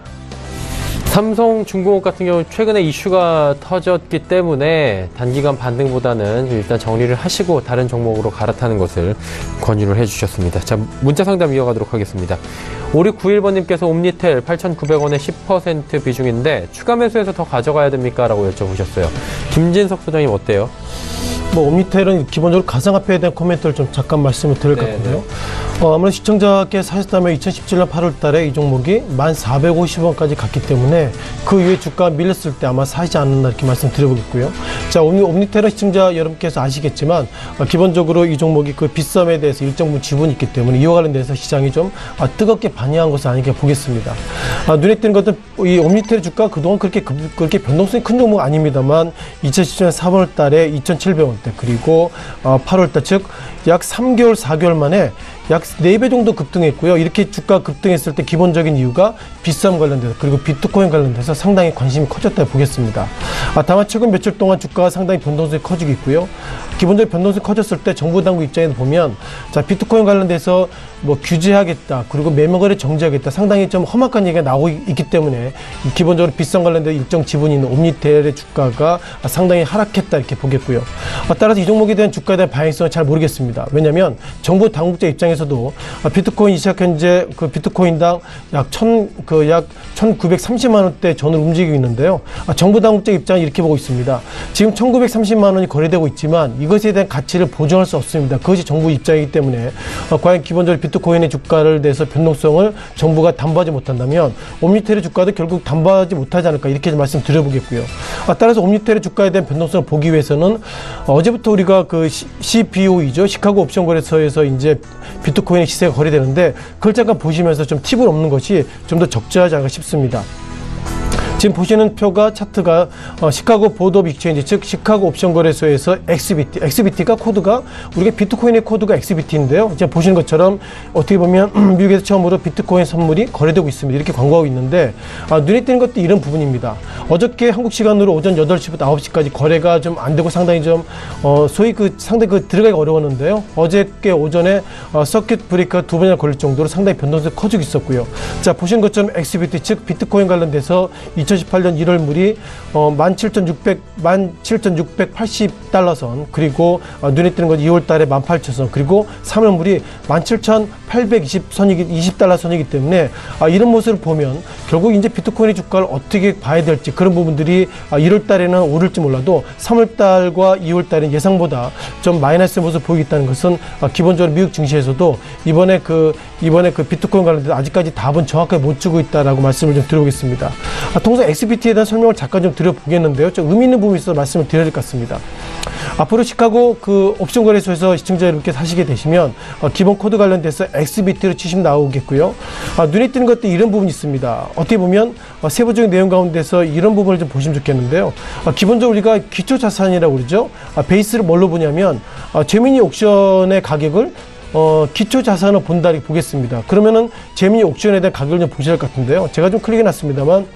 삼성중공업 같은 경우 최근에 이슈가 터졌기 때문에 단기간 반등보다는 일단 정리를 하시고 다른 종목으로 갈아타는 것을 권유를 해주셨습니다. 자, 문자 상담 이어가도록 하겠습니다. 5691번님께서 옴니텔 8,900원에 10% 비중인데 추가 매수해서 더 가져가야 됩니까? 라고 여쭤보셨어요. 김진석 소장님 어때요? 옴니텔은 기본적으로 가상화폐에 대한 코멘트를 좀 잠깐 말씀을 드릴 것 같고요. 아무래도 시청자께 사셨다면 2017년 8월 달에 이 종목이 1,450원까지 갔기 때문에 그 이후에 주가가 밀렸을 때 아마 사지 않는다 이렇게 말씀드려보겠고요. 자, 옴니텔은 시청자 여러분께서 아시겠지만 기본적으로 이 종목이 그 빗썸에 대해서 일정 부분 지분이 있기 때문에 이와 관련돼서 시장이 좀 뜨겁게 반응한 것은 아닌가 보겠습니다. 눈에 띄는 것은 이 옴니텔의 주가 그동안 그렇게 변동성이 큰 종목 아닙니다만 2017년 3월 달에 2,700원대 그리고 8월 달 즉 약 3개월 4개월 만에 약 4배 정도 급등했고요. 이렇게 주가 급등했을 때 기본적인 이유가 빗썸 관련돼서 그리고 비트코인 관련돼서 상당히 관심이 커졌다고 보겠습니다. 다만 최근 며칠 동안 주가가 상당히 변동성이 커지고 있고요. 기본적으로 변동성이 커졌을 때 정부 당국 입장에서 보면 자, 비트코인 관련돼서 규제하겠다 그리고 매매거래 정지하겠다 상당히 좀 험악한 얘기가 나오고 있기 때문에 기본적으로 빗썸 관련된 일정 지분이 있는 옴니텔의 주가가 상당히 하락했다 이렇게 보겠고요. 따라서 이 종목에 대한 주가에 대한 방향성은 잘 모르겠습니다. 왜냐하면 정부 당국자 입장에서도 비트코인 시작 현재 그 비트코인당 약 1,930만 원대 전후로 움직이고 있는데요. 정부 당국자 입장은 이렇게 보고 있습니다. 지금 1,930만 원이 거래되고 있지만 이것에 대한 가치를 보정할 수 없습니다. 그것이 정부 입장이기 때문에 과연 기본적으로 비트코인의 주가를 대해서 변동성을 정부가 담보하지 못한다면 옴니텔의 주가도 결국 담보하지 못하지 않을까 이렇게 말씀드려보겠고요. 따라서 옴니텔의 주가에 대한 변동성을 보기 위해서는 어제부터 우리가 그 CBOE죠. 시카고 옵션 거래소에서 이제 비트코인의 시세가 거래되는데 그걸 잠깐 보시면서 좀 팁을 얻는 것이 좀 더 적절하지 않을까 싶습니다. 지금 보시는 표가 차트가 시카고 보드 오브 익스체인지, 즉 시카고 옵션 거래소에서 XBT가 코드가 우리가 비트코인의 코드가 XBT인데요. 지금 보시는 것처럼 어떻게 보면 미국에서 처음으로 비트코인 선물이 거래되고 있습니다. 이렇게 광고하고 있는데 눈에 띄는 것도 이런 부분입니다. 어저께 한국 시간으로 오전 8시부터 9시까지 거래가 좀 안 되고 상당히 좀 소위 상당히 들어가기 어려웠는데요. 어저께 오전에 서킷 브레이크가 2번이나 걸릴 정도로 상당히 변동성이 커지고 있었고요. 자, 보시는 것처럼 XBT 즉 비트코인 관련돼서 2018년 1월 물이 17,680달러 선, 그리고 눈에 띄는 건 2월 달에 18,000선, 그리고 3월 물이 17,820달러 선이기 때문에 이런 모습을 보면 결국 이제 비트코인의 주가를 어떻게 봐야 될지, 그런 부분들이 1월 달에는 오를지 몰라도 3월 달과 2월 달은 예상보다 좀 마이너스 모습을 보이고 있다는 것은 기본적으로 미국 증시에서도 이번에 그 비트코인 관련돼서 아직까지 답은 정확하게 못 주고 있다라고 말씀을 좀 드려보겠습니다. 통상 XBT에 대한 설명을 잠깐 좀 드려보겠는데요. 좀 의미 있는 부분이 있어서 말씀을 드려야 될 것 같습니다. 앞으로 시카고 옵션 거래소에서 시청자 여러분께 사시게 되시면 기본 코드 관련돼서 XBT로 치시면 나오겠고요. 눈에 띄는 것도 이런 부분이 있습니다. 어떻게 보면 세부적인 내용 가운데서 이런 부분을 좀 보시면 좋겠는데요. 기본적으로 우리가 기초 자산이라고 그러죠. 베이스를 뭘로 보냐면 제미니 옥션의 가격을 기초 자산을 본다 이렇게 보겠습니다. 그러면은 제미니 옥션에 대한 가격을 좀 보셔야 할 것 같은데요. 제가 좀 클릭해 놨습니다만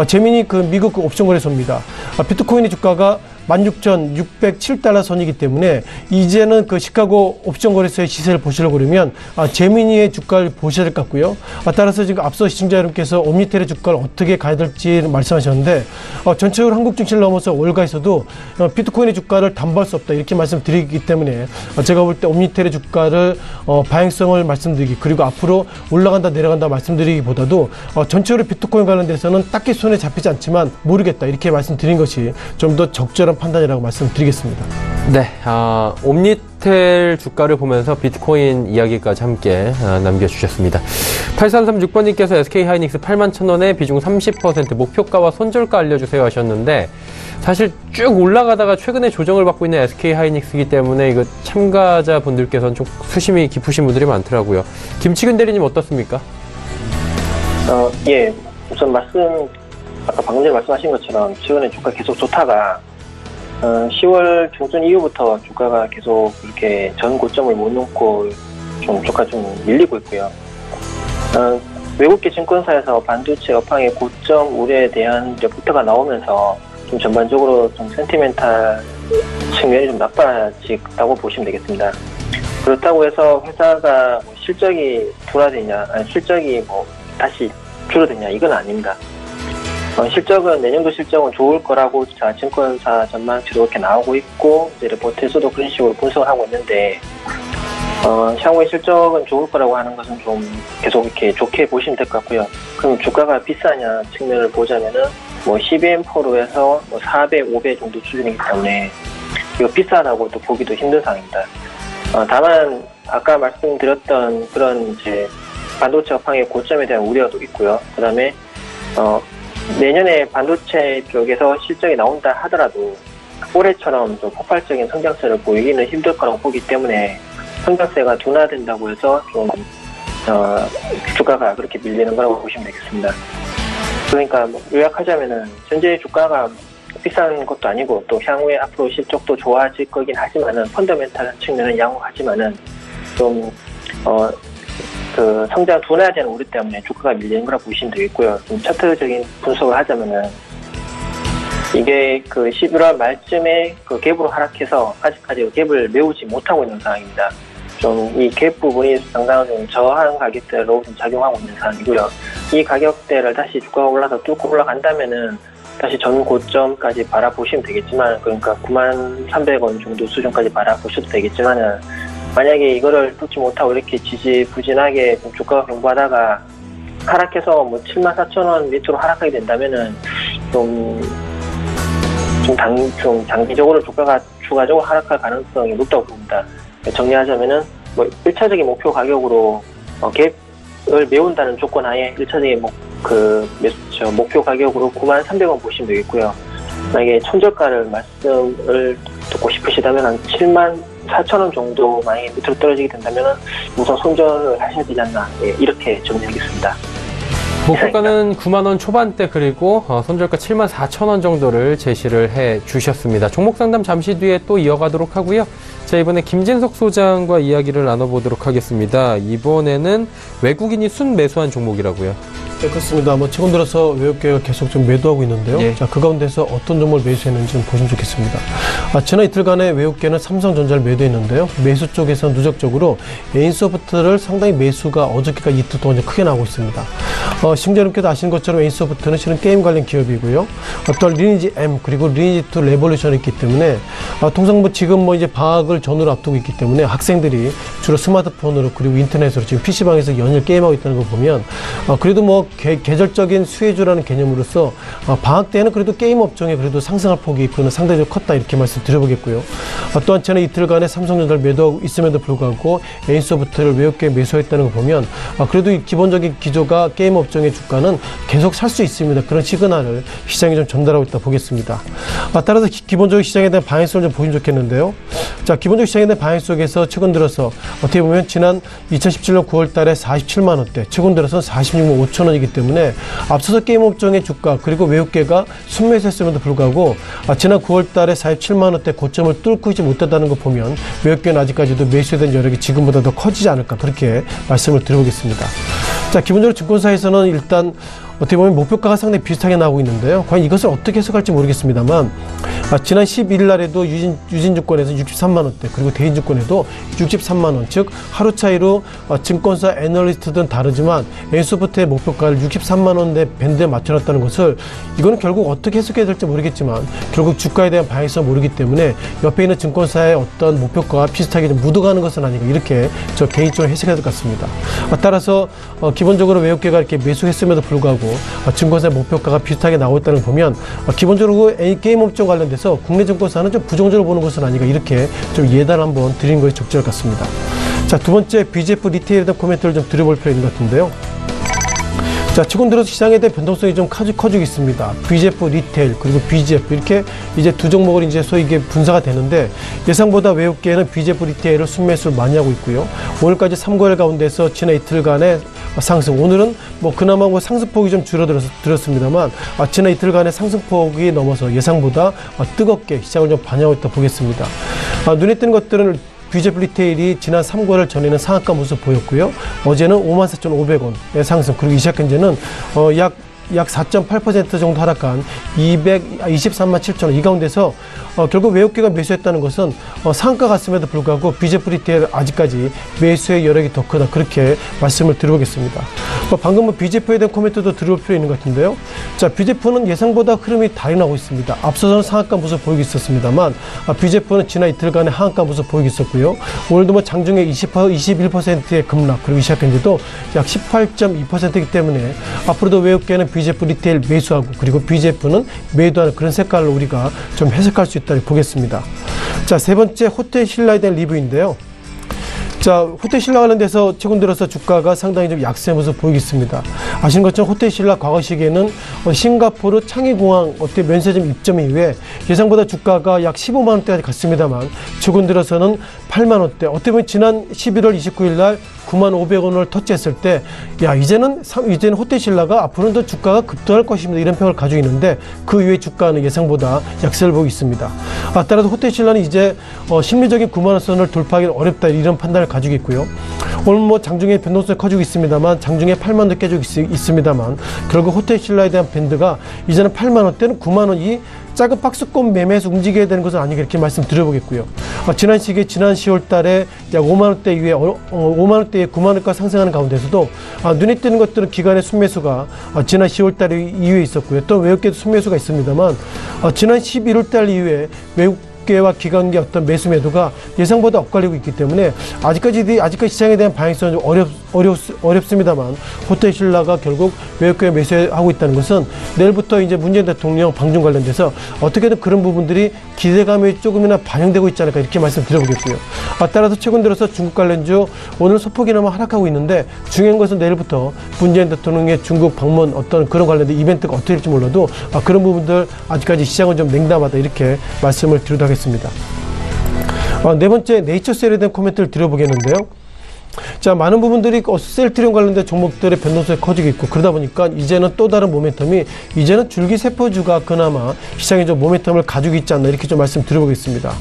제미니 미국 옵션 거래소입니다. 비트코인의 주가가 16,607달러 선이기 때문에 이제는 시카고 옵션 거래소의 시세를 보시려고 그러면 제미니의 주가를 보셔야 될 것 같고요. 따라서 지금 앞서 시청자 여러분께서 옴니텔의 주가를 어떻게 가야 될지 말씀하셨는데 전체적으로 한국 증시를 넘어서 월가에서도 비트코인의 주가를 담보할 수 없다 이렇게 말씀드리기 때문에 제가 볼 때 옴니텔의 주가를 방향성을 말씀드리기, 그리고 앞으로 올라간다 내려간다 말씀드리기보다도 전체적으로 비트코인 관련돼서는 딱히 손에 잡히지 않지만 모르겠다 이렇게 말씀드린 것이 좀 더 적절한 판단이라고 말씀드리겠습니다. 네, 옴니텔 주가를 보면서 비트코인 이야기까지 함께 남겨주셨습니다. 8336번님께서 SK하이닉스 81,000원에 비중 30% 목표가와 손절가 알려주세요 하셨는데, 사실 쭉 올라가다가 최근에 조정을 받고 있는 SK하이닉스이기 때문에 이거 참가자분들께서는 좀 수심이 깊으신 분들이 많더라고요. 김치근 대리님 어떻습니까? 예, 우선 아까 방금 전에 말씀하신 것처럼 최근에 주가 계속 좋다가 10월 중순 이후부터 주가가 계속 이렇게 전 고점을 못 넘고 주가 좀 밀리고 있고요. 외국계 증권사에서 반도체 업황의 고점 우려에 대한 리포트가 나오면서 좀 전반적으로 좀 센티멘탈 측면이 좀 나빠졌다고 보시면 되겠습니다. 그렇다고 해서 회사가 실적이 둔화되냐, 아니 실적이 다시 줄어드냐, 이건 아닙니다. 실적은 내년도 실적은 좋을 거라고 증권사 전망치도 이렇게 나오고 있고, 이제 리포트에서도 그런 식으로 분석을 하고 있는데, 향후의 실적은 좋을 거라고 하는 것은 좀 계속 이렇게 좋게 보시면 될 것 같고요. 그럼 주가가 비싸냐 측면을 보자면은 12M4로에서 4배, 5배 정도 수준이기 때문에 이거 비싸다고 또 보기도 힘든 상황입니다. 다만 아까 말씀드렸던 그런 이제 반도체 업황의 고점에 대한 우려도 있고요. 그다음에 내년에 반도체 쪽에서 실적이 나온다 하더라도 올해처럼 좀 폭발적인 성장세를 보이기는 힘들 거라고 보기 때문에 성장세가 둔화된다고 해서 좀 주가가 그렇게 밀리는 거라고 보시면 되겠습니다. 그러니까 요약하자면은 현재 주가가 비싼 것도 아니고 또 향후에 앞으로 실적도 좋아질 거긴 하지만은 펀더멘탈한 측면은 양호하지만은 좀 성장 둔화되는 우려 때문에 주가가 밀리는 거라 보시면 되겠고요. 좀 차트적인 분석을 하자면은 이게 11월 말쯤에 갭으로 하락해서 아직까지 갭을 메우지 못하고 있는 상황입니다. 좀 이 갭 부분이 상당한 좀 저항 가격대로 좀 작용하고 있는 상황이고요. 이 가격대를 다시 주가가 올라서 뚫고 올라간다면은 다시 전 고점까지 바라보시면 되겠지만, 그러니까 93,300원 정도 수준까지 바라보셔도 되겠지만은, 만약에 이거를 뚫지 못하고 이렇게 지지부진하게 좀 주가가 공부하다가 하락해서 74,000원 밑으로 하락하게 된다면은 좀 장기적으로 주가가 추가적으로 하락할 가능성이 높다고 봅니다. 정리하자면은 1차적인 목표 가격으로 갭을 메운다는 조건 하에 1차적인 목표 가격으로 93,300원 보시면 되겠고요. 만약에 손절가를 말씀을 듣고 싶으시다면 한 74,000원 정도 만약에 밑으로 떨어지게 된다면 우선 손절을 하셔야 되지 않나, 이렇게 정리하겠습니다. 목표가는 9만 원 초반대 그리고 손절가 7만 4천 원 정도를 제시를 해 주셨습니다. 종목 상담 잠시 뒤에 또 이어가도록 하고요. 자, 이번에 김진석 소장과 이야기를 나눠보도록 하겠습니다. 이번에는 외국인이 순매수한 종목이라고요. 네, 그렇습니다. 최근 들어서 외국계가 계속 좀 매도하고 있는데요. 예. 자, 그 가운데서 어떤 종목을 매수했는지 좀 보시면 좋겠습니다. 지난 이틀간의 외국계는 삼성전자를 매도했는데요. 매수 쪽에서는 누적적으로 에인소프트를 상당히 매수가 어저께까지 이틀 동안 좀 크게 나오고 있습니다. 심재님께도 아시는 것처럼 에인소프트는 실은 게임 관련 기업이고요. 또한 리니지 M 그리고 리니지2 레볼루션이 있기 때문에 통상 지금 이제 방학을 전후로 앞두고 있기 때문에 학생들이 주로 스마트폰으로 그리고 인터넷으로 지금 PC방에서 연일 게임하고 있다는 거 보면 그래도 계절적인 수혜주라는 개념으로서 방학 때는 그래도 게임 업종에 그래도 상승할 폭이 그는 상대적으로 컸다 이렇게 말씀드려보겠고요. 또한 지난 이틀간의 삼성전자를 매도하고 있음에도 불구하고 에인소프트를 외국계에 매수했다는 거 보면 그래도 이 기본적인 기조가 게임 업종의 주가는 계속 살 수 있습니다. 그런 시그널을 시장에 좀 전달하고 있다 보겠습니다. 따라서 기본적으로 시장에 대한 방향성을 좀 보시면 좋겠는데요. 자, 기본적으로 시장에 대한 방향 속에서 최근 들어서 어떻게 보면 지난 2017년 9월 달에 47만 원대, 최근 들어서 46만 5천 원이기 때문에 앞서서 게임 업종의 주가 그리고 외국계가 순매수했음에도 불구하고 지난 9월 달에 47만 원대 고점을 뚫고 있지 못했다는 거 보면 외국계는 아직까지도 매수에 대한 여력이 지금보다 더 커지지 않을까 그렇게 말씀을 드려보겠습니다. 자, 기본적으로 증권사에서는 일단 어떻게 보면 목표가가 상당히 비슷하게 나오고 있는데요. 과연 이것을 어떻게 해석할지 모르겠습니다만 지난 12일 날에도 유진증권에서 63만 원대 그리고 대인증권에도 63만 원, 즉 하루 차이로 증권사 애널리스트든 다르지만 에인소프트의 목표가를 63만 원대 밴드에 맞춰놨다는 것을 이거는 결국 어떻게 해석해야 될지 모르겠지만 결국 주가에 대한 방향성을 모르기 때문에 옆에 있는 증권사의 어떤 목표가가 비슷하게 좀 묻어가는 것은 아닌가 이렇게 저 개인적으로 해석해야 될 것 같습니다. 따라서 기본적으로 외국계가 이렇게 매수했음에도 불구하고 증권사의 목표가가 비슷하게 나오고 있다는 걸 보면 기본적으로 게임 업종 관련돼서 국내 증권사는 좀 부정적으로 보는 것은 아닌가 이렇게 좀 예단을 한번 드리는 것이 적절할 것 같습니다. 자, 두 번째 BGF 리테일에 대한 코멘트를 좀 드려볼 필요가 있는 것 같은데요. 자, 최근 들어서 시장에 대한 변동성이 좀 커지고 있습니다. BGF 리테일 그리고 BGF 이렇게 이제 두 종목을 이제 소위 이게 분사가 되는데 예상보다 외국계는 BGF 리테일을 순매수를 많이 하고 있고요. 오늘까지 3거래 가운데서 지난 이틀간의 상승, 오늘은 그나마 상승폭이 좀 줄어들었습니다만 지난 이틀간의 상승폭이 넘어서 예상보다 뜨겁게 시장을 좀 반영하고 있다 보겠습니다. 눈에 띄는 것들은 BGF 리테일이 지난 3거래를 전에는 상한가 모습 보였고요. 어제는 54,500원의 상승, 그리고 이 시각 현재는 약 4.8% 정도 하락한 223만 7천 원. 이 가운데서 결국 외국계가 매수했다는 것은 상한가 갔음에도 불구하고 BGF 리테일 아직까지 매수의 여력이 더 크다. 그렇게 말씀을 드려보겠습니다. 방금 BGF에 대한 코멘트도 들어볼 필요 있는 것 같은데요. 자, BGF는 예상보다 흐름이 달인하고 있습니다. 앞서서는 상한가 모습 보이고 있었습니다만 BGF는 지난 이틀간의 하한가 모습 보이고 있었고요. 오늘도 장중에 21%의 급락, 그리고 이 시각 현재도 약 18.2%이기 때문에 앞으로도 외국계는 BGF 리테일 매수하고 그리고 BGF는 매도하는 그런 색깔로 우리가 좀 해석할 수 있다고 보겠습니다. 자, 세 번째 호텔 신라에 대한 리뷰인데요. 자, 호텔 신라 관련돼서 최근 들어서 주가가 상당히 좀 약세 모습 보이겠습니다. 아시는 것처럼 호텔 신라 과거 시기에는 싱가포르 창의공항 면세점 입점 이후에 예상보다 주가가 약 15만 원대까지 갔습니다만 최근 들어서는 8만 원대. 어떻게 보면 지난 11월 29일 날 9만 500원을 터치했을 때 이제는 호텔 신라가 앞으로는 더 주가가 급등할 것입니다. 이런 평을 가지고 있는데 그 이후에 주가는 예상보다 약세를 보이고 있습니다. 따라서 호텔 신라는 이제 심리적인 9만 원 선을 돌파하기는 어렵다 이런 판단을 가지고 있고요. 오늘 장중에 변동성이 커지고 있습니다만 장중에 8만 원대 깨지고 있습니다만 결국 호텔 신라에 대한 밴드가 이제는 8만 원대는 9만 원이 작은 박스권 매매에서 움직여야 되는 것은 아니겠 이렇게 말씀드려보겠고요. 지난 10월 달에 약 5만 원대 이후에 5만 원대에 9만 원까지 상승하는 가운데서도 눈에 띄는 것들은 기관의 순매수가 지난 10월 달 이후에 있었고요. 또 외국계도 순매수가 있습니다만 지난 11월 달 이후에 외국계와 기관계 어떤 매수 매도가 예상보다 엇갈리고 있기 때문에 아직까지 시장에 대한 방향성은 좀 어렵습니다만 호텔 신라가 결국 외국계 매수하고 있다는 것은 내일부터 이제 문재인 대통령 방중 관련돼서 어떻게든 그런 부분들이 기대감이 조금이나 반영되고 있지 않을까 이렇게 말씀드려보겠고요. 따라서 최근 들어서 중국 관련주 오늘 소폭이나마 하락하고 있는데 중요한 것은 내일부터 문재인 대통령의 중국 방문 어떤 그런 관련된 이벤트가 어떻게 될지 몰라도 그런 부분들 아직까지 시장은 좀 냉담하다 이렇게 말씀을 드리도록 하겠습니다. 네 번째 네이처셀에 대한 코멘트를 드려보겠는데요. 자, 많은 부분들이 셀트리온 관련된 종목들의 변동성이 커지고 있고, 그러다 보니까 이제는 또 다른 모멘텀이, 이제는 줄기세포주가 그나마 시장에 좀 모멘텀을 가지고 있지 않나, 이렇게 좀 말씀드려보겠습니다.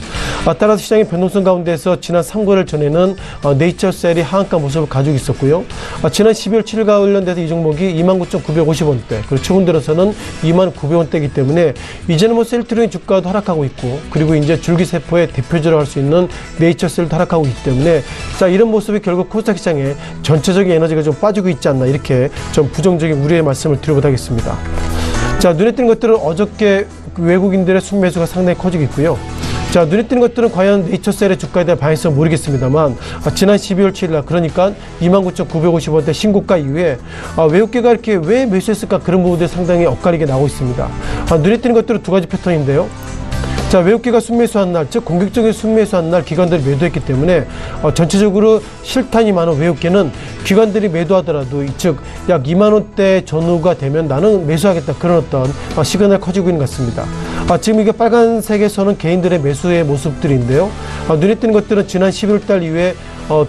따라서 시장의 변동성 가운데서 지난 3개월 전에는 네이처셀이 하한가 모습을 가지고 있었고요. 지난 12월 7일과 관련돼서 이 종목이 29,950원대, 그리고 최근 들어서는 29,900원대이기 때문에 이제는 뭐 셀트리온 주가도 하락하고 있고, 그리고 이제 줄기세포의 대표주로 할 수 있는 네이처셀도 하락하고 있기 때문에, 자, 이런 모습이 결국 코스닥 시장에 전체적인 에너지가 좀 빠지고 있지 않나, 이렇게 좀 부정적인 우려의 말씀을 드려보도록 하겠습니다. 자, 눈에 띄는 것들은 어저께 외국인들의 순매수가 상당히 커지고 있고요. 자, 눈에 띄는 것들은 과연 네이처셀의 주가에 대한 방향성은 모르겠습니다만, 지난 12월 7일, 그러니까 29,950원대 신고가 이후에 외국계가 이렇게 왜 매수했을까, 그런 부분들이 상당히 엇갈리게 나오고 있습니다. 눈에 띄는 것들은 두 가지 패턴인데요. 자, 외국계가 순매수한 날, 즉 공격적인 순매수한 날 기관들이 매도했기 때문에 전체적으로 실탄이 많은 외국계는 기관들이 매도하더라도 즉 약 2만원대 전후가 되면 나는 매수하겠다, 그런 어떤 시그널이 커지고 있는 것 같습니다. 지금 이게 빨간색에서는 개인들의 매수의 모습들인데요. 눈에 띄는 것들은 지난 11월 달 이후에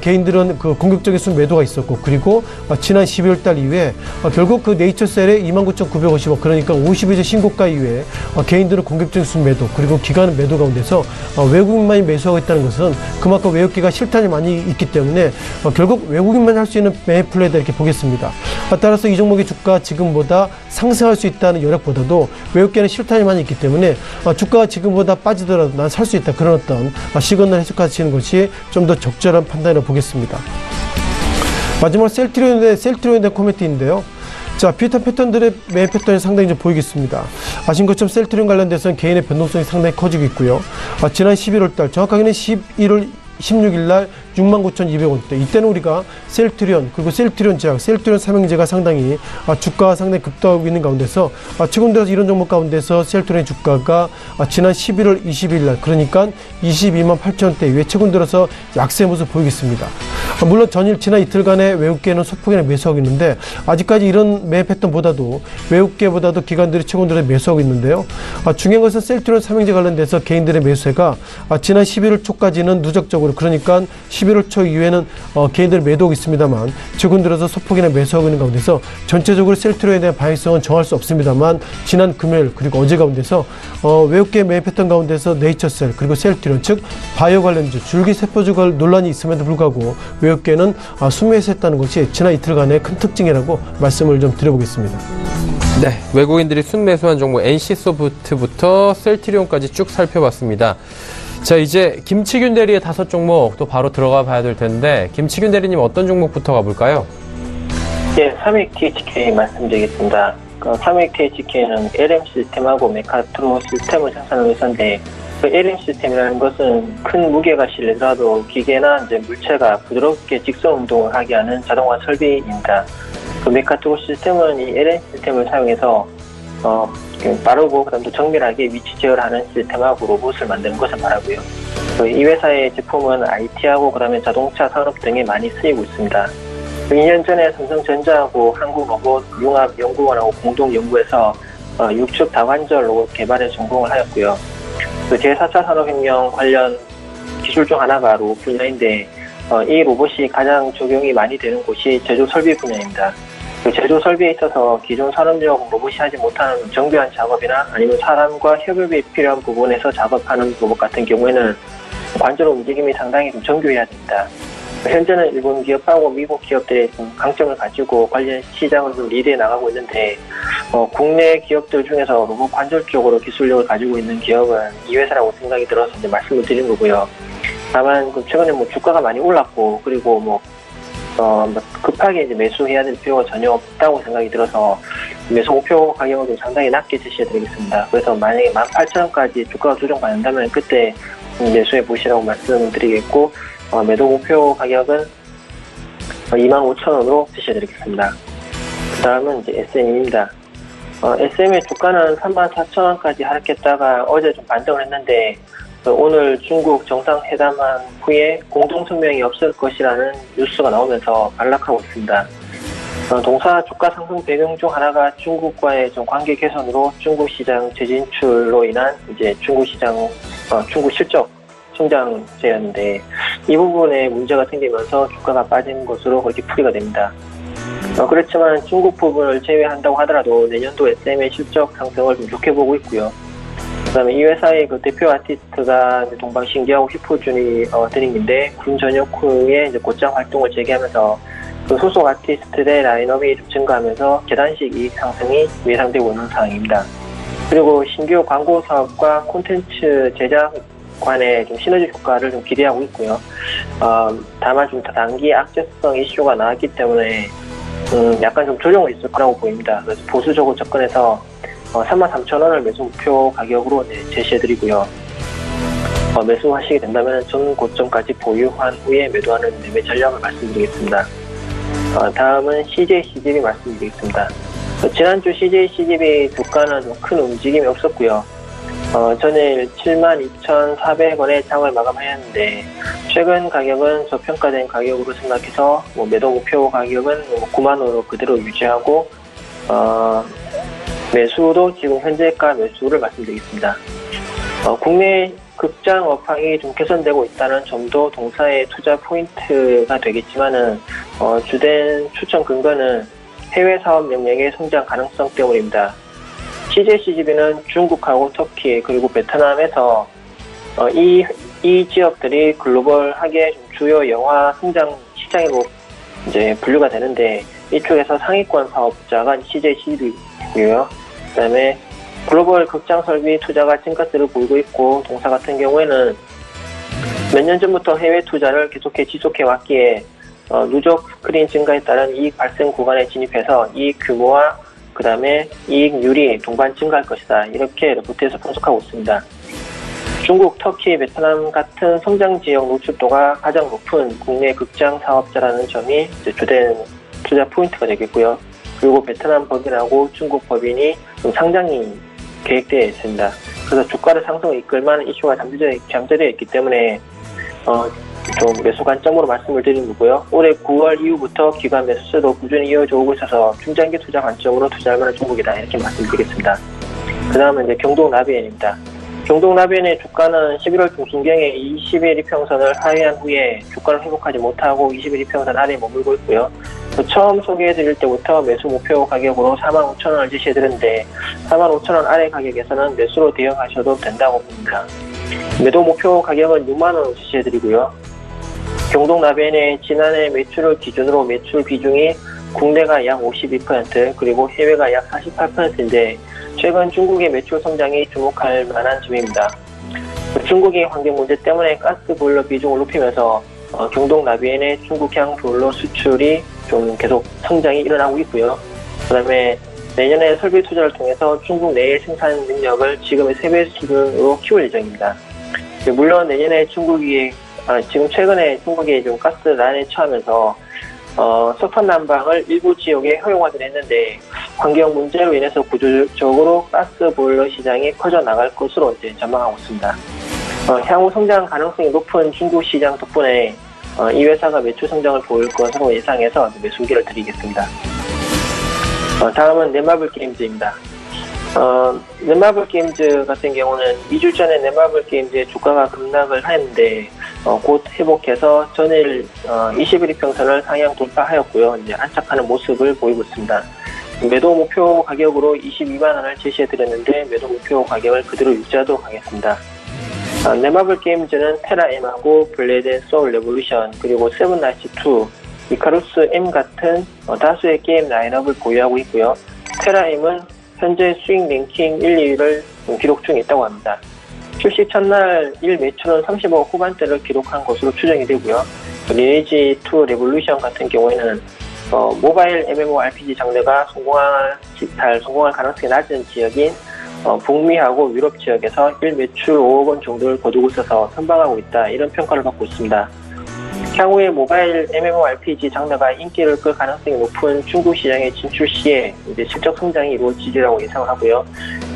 개인들은 그 공격적인 순매도가 있었고, 그리고 지난 12월 달 이후에 결국 그 네이처셀의 29,950원, 그러니까 52주 신고가 이후에 개인들은 공격적인 순매도, 그리고 기관은 매도 가운데서 외국인만이 매수하고 있다는 것은 그만큼 외국계가 실탄이 많이 있기 때문에 결국 외국인만이 할 수 있는 매매 플레이다, 이렇게 보겠습니다. 따라서 이 종목의 주가 지금보다 상승할 수 있다는 여력보다도 외국계는 실탄이 많이 있기 때문에 주가가 지금보다 빠지더라도 난 살 수 있다, 그런 어떤 시그널 해석하시는 것이 좀 더 적절한 판단이라고 보겠습니다. 마지막 셀트리온에 대한 코멘트인데요. 자, 비슷한 패턴들의 매매 패턴이 상당히 좀 보이겠습니다. 아신 것처럼 셀트리온 관련돼서는 개인의 변동성이 상당히 커지고 있고요. 지난 11월 달, 정확하게는 11월 16일 날 69,200원대, 이때는 우리가 셀트리온, 그리고 셀트리온 제약, 셀트리온 삼형제가 상당히 주가가 상당히 급등하고 있는 가운데서 최근 들어서 이런 종목 가운데서 셀트리온의 주가가 지난 11월 20일 날, 그러니까 228,000원대 이후에 최근 들어서 약세 모습 보이겠습니다. 물론 지난 이틀간의 외국계는 소폭이나 매수하고 있는데, 아직까지 이런 매매 패턴보다도 외국계보다도 기관들이 최근 들어서 매수하고 있는데요. 중요한 것은 셀트리온 삼형제 관련돼서 개인들의 매수세가 지난 11월 초까지는 누적적으로, 그러니까 11월 초 이후에는 개인들 매도하고 있습니다만, 최근 들어서 소폭이나 매수하고 있는 가운데서 전체적으로 셀트리온에 대한 방향성은 정할 수 없습니다만, 지난 금요일 그리고 어제 가운데서 외국계 매매 패턴 가운데서 네이처셀, 그리고 셀트리온, 즉 바이오 관련주, 줄기세포주 논란이 있음에도 불구하고 외국계는 순매수했다는 것이 지난 이틀간의 큰 특징이라고 말씀을 좀 드려보겠습니다. 네, 외국인들이 순매수한 종목 NC소프트부터 셀트리온까지 쭉 살펴봤습니다. 자, 이제 김치균 대리의 5종목 또 바로 들어가 봐야 될 텐데, 김치균 대리님 어떤 종목부터 가볼까요? 네, 삼익THK 말씀드리겠습니다. 삼익THK는 LM 시스템하고 메카트로 시스템을 생산하는 회사인데, 그 LM 시스템이라는 것은 큰 무게가 실리더라도 기계나 이제 물체가 부드럽게 직선 운동을 하게 하는 자동화 설비입니다. 그 메카트로 시스템은 이 LM 시스템을 사용해서 빠르고 그다음 또 정밀하게 위치 제어하는 시스템하고 로봇을 만드는 것을 말하고요. 이 회사의 제품은 IT하고 그다음에 자동차 산업 등에 많이 쓰이고 있습니다. 2년 전에 삼성전자하고 한국로봇융합연구원하고 공동 연구해서 육축 다관절 로봇 개발에 성공을 하였고요. 제4차 산업혁명 관련 기술 중 하나가 로봇 분야인데, 이 로봇이 가장 적용이 많이 되는 곳이 제조 설비 분야입니다. 제조 설비에 있어서 기존 산업용 로봇이 하지 못하는 정교한 작업이나 아니면 사람과 협업이 필요한 부분에서 작업하는 로봇 같은 경우에는 관절 움직임이 상당히 좀 정교해야 됩니다. 현재는 일본 기업하고 미국 기업들의 강점을 가지고 관련 시장을 좀 리드해 나가고 있는데, 국내 기업들 중에서 로봇 관절 쪽으로 기술력을 가지고 있는 기업은 이 회사라고 생각이 들어서 이제 말씀을 드린 거고요. 다만 최근에 주가가 많이 올랐고, 그리고 급하게 이제 매수해야 될 필요가 전혀 없다고 생각이 들어서 매수 목표 가격을 좀 상당히 낮게 제시해 드리겠습니다. 그래서 만약에 18,000원까지 주가가 조정받는다면 그때 매수해 보시라고 말씀을 드리겠고, 매도 목표 가격은 25,000원으로 제시해 드리겠습니다. 그 다음은 이제 SM입니다. SM의 주가는 34,000원까지 하락했다가 어제 좀 반등을 했는데, 오늘 중국 정상회담한 후에 공동성명이 없을 것이라는 뉴스가 나오면서 반락하고 있습니다. 동사 주가 상승 배경 중 하나가 중국과의 좀 관계 개선으로 중국 시장 재진출로 인한 이제 중국 시장, 중국 실적 성장세였는데, 이 부분에 문제가 생기면서 주가가 빠진 것으로 그렇게 풀이가 됩니다. 그렇지만 중국 부분을 제외한다고 하더라도 내년도 SM의 실적 상승을 좀 좋게 보고 있고요. 그다음에 이 회사의 그 대표 아티스트가 동방신기하고 휘포준이 드림인데 군 전역 후에 이제 곧장 활동을 재개하면서 그 소속 아티스트들의 라인업이 좀 증가하면서 계단식 이익 상승이 예상되고 있는 상황입니다. 그리고 신규 광고 사업과 콘텐츠 제작관의 좀 시너지 효과를 좀 기대하고 있고요. 다만 좀 단기 악재성 이슈가 나왔기 때문에 약간 좀 조정을 있을 거라고 보입니다. 그래서 보수적으로 접근해서 33,000원을 매수 목표 가격으로 제시해드리고요. 매수하시게 된다면 전 고점까지 보유한 후에 매도하는 매매 전략을 말씀드리겠습니다. 다음은 CJCGV 말씀드리겠습니다. 지난주 CJCGV 주가는 좀 큰 움직임이 없었고요. 전일 72,400원에 장을 마감하였는데 최근 가격은 저평가된 가격으로 생각해서 매도 목표 가격은 9만원으로 그대로 유지하고 매수도 지금 현재가 매수를 말씀드리겠습니다. 국내 극장 업황이 좀 개선되고 있다는 점도 동사의 투자 포인트가 되겠지만은 주된 추천 근거는 해외 사업 역량의 성장 가능성 때문입니다. CJCGV는 중국하고 터키 그리고 베트남에서 이 지역들이 글로벌하게 주요 영화 성장 시장으로 이제 분류가 되는데 이쪽에서 상위권 사업자가 CJCGV고요. 그다음에 글로벌 극장 설비 투자가 증가세를 보이고 있고 동사 같은 경우에는 몇 년 전부터 해외 투자를 계속해 지속해 왔기에 누적 스크린 증가에 따른 이익 발생 구간에 진입해서 이익 규모와 그 다음에 이익률이 동반 증가할 것이다. 이렇게 리포트에서 분석하고 있습니다. 중국, 터키, 베트남 같은 성장 지역 노출도가 가장 높은 국내 극장 사업자라는 점이 주된 투자 포인트가 되겠고요. 그리고 베트남 법인하고 중국 법인이 좀 상장이 계획되어 있습니다. 그래서 주가를 상승을 이끌 만한 이슈가 잠재되어 있기 때문에 좀 매수 관점으로 말씀을 드린 거고요. 올해 9월 이후부터 기관 매수세도 꾸준히 이어져 오고 있어서 중장기 투자 관점으로 투자할 만한 종목이다. 이렇게 말씀드리겠습니다. 그 다음은 이제 경동라비엔입니다. 경동라비엔의 주가는 11월 중순경에 21 이평선을 하회한 후에 주가를 회복하지 못하고 21 이평선 아래에 머물고 있고요. 처음 소개해드릴 때부터 매수 목표 가격으로 45,000원을 제시해드렸는데 45,000원 아래 가격에서는 매수로 대응하셔도 된다고 봅니다. 매도 목표 가격은 6만원을 제시해드리고요. 경동라벤의 지난해 매출을 기준으로 매출 비중이 국내가 약 52% 그리고 해외가 약 48%인데 최근 중국의 매출 성장이 주목할 만한 점입니다. 중국의 환경 문제 때문에 가스 보일러 비중을 높이면서 경동라비엔의 중국향 보일러 수출이 좀 계속 성장이 일어나고 있고요. 그 다음에 내년에 설비 투자를 통해서 중국 내의 생산 능력을 지금의 3배 수준으로 키울 예정입니다. 물론 내년에 지금 최근에 중국이 좀 가스 난에 처하면서 석탄 난방을 일부 지역에 허용하긴 했는데 환경 문제로 인해서 구조적으로 가스 보일러 시장이 커져 나갈 것으로 이제 전망하고 있습니다. 향후 성장 가능성이 높은 중국 시장 덕분에 이 회사가 매출 성장을 보일 것으로 예상해서 매수기를 드리겠습니다. 다음은 넷마블 게임즈입니다. 넷마블 게임즈 같은 경우는 2주 전에 넷마블 게임즈의 주가가 급락을 했는데 곧 회복해서 전일 21이평선을 상향 돌파하였고요. 이제 안착하는 모습을 보이고 있습니다. 매도 목표 가격으로 22만원을 제시해드렸는데 매도 목표 가격을 그대로 유지하도록 하겠습니다. 넷마블 게임즈는 테라M하고 블레드 소울 레볼루션 그리고 세븐나이츠2, 이카루스 M 같은 다수의 게임 라인업을 보유하고 있고요. 테라M은 현재 수익 랭킹 1, 2위를 기록 중에 있다고 합니다. 출시 첫날 일 매출은 30억 후반대를 기록한 것으로 추정이 되고요. 리니지2 레볼루션 같은 경우에는 모바일 MMORPG 장르가 잘 성공할 가능성이 낮은 지역인 북미하고 유럽 지역에서 일 매출 5억 원 정도를 거두고 있어서 선방하고 있다. 이런 평가를 받고 있습니다. 향후에 모바일 MMORPG 장르가 인기를 끌 가능성이 높은 중국 시장에 진출 시에 이제 실적 성장이 이루어지리라고 예상을 하고요.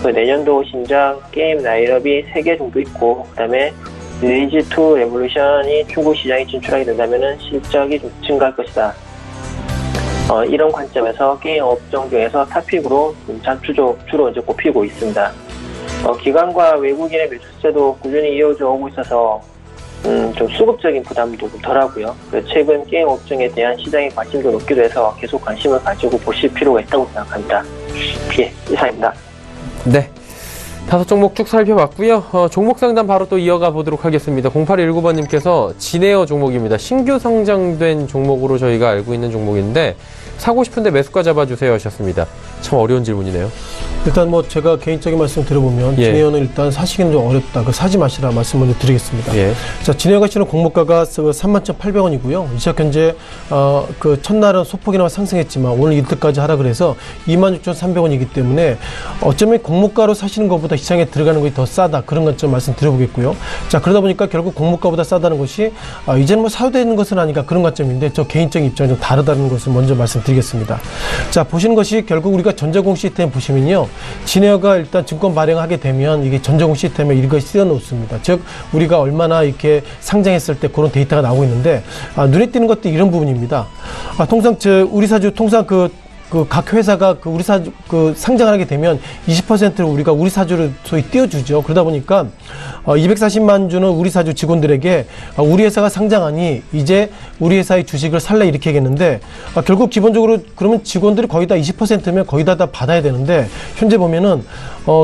내년도 신작 게임 라인업이 3개 정도 있고, 그 다음에 리니지2 레볼루션이 중국 시장에 진출하게 된다면 실적이 좀 증가할 것이다. 이런 관점에서 게임 업종 중에서 탑픽으로 주로 이제 꼽히고 있습니다. 기관과 외국인의 매수세도 꾸준히 이어져 오고 있어서 좀 수급적인 부담도 덜하고요. 최근 게임 업종에 대한 시장의 관심도 높기도 해서 계속 관심을 가지고 보실 필요가 있다고 생각합니다. 예, 이상입니다. 네. 5종목 쭉 살펴봤고요. 종목 상담 바로 또 이어가 보도록 하겠습니다. 0819번님께서 진에어 종목입니다. 신규 상장된 종목으로 저희가 알고 있는 종목인데 사고 싶은데 매수가 잡아주세요 하셨습니다. 참 어려운 질문이네요. 일단 뭐 제가 개인적인 말씀 들어보면 진에어는 일단 사시기는 좀 어렵다. 사지 마시라 말씀 먼저 드리겠습니다. 자, 진에어가 치는 공모가가 31,800원이고요. 이 시각 현재 그 첫날은 소폭이나마 상승했지만 오늘 이틀까지 하락을 해서 26,300원이기 때문에 어쩌면 공모가로 사시는 것보다 시장에 들어가는 것이 더 싸다. 그런 관점 말씀 드려보겠고요. 자, 그러다 보니까 결국 공모가보다 싸다는 것이 이제는 뭐 사도 되는 것은 아닌가 그런 관점인데 저 개인적인 입장이 좀 다르다는 것을 먼저 말씀드리겠습니다. 자, 보시는 것이 결국 우리가 전자공 시스템 보시면요. 진에어가 일단 증권 발행하게 되면 이게 전자공 시스템에 이것이 씌워 놓습니다. 즉 우리가 얼마나 이렇게 상장했을 때 그런 데이터가 나오고 있는데 눈에 띄는 것도 이런 부분입니다. 통상 우리 사주 통상 각 회사가 우리 사주 상장을 하게 되면 20%를 우리가 우리 사주를 소위 띄워주죠. 그러다 보니까 240만 주는 우리 사주 직원들에게 우리 회사가 상장하니 이제 우리 회사의 주식을 살래 이렇게 하겠는데 결국 기본적으로 그러면 직원들이 거의 다 20%면 거의 다 받아야 되는데 현재 보면은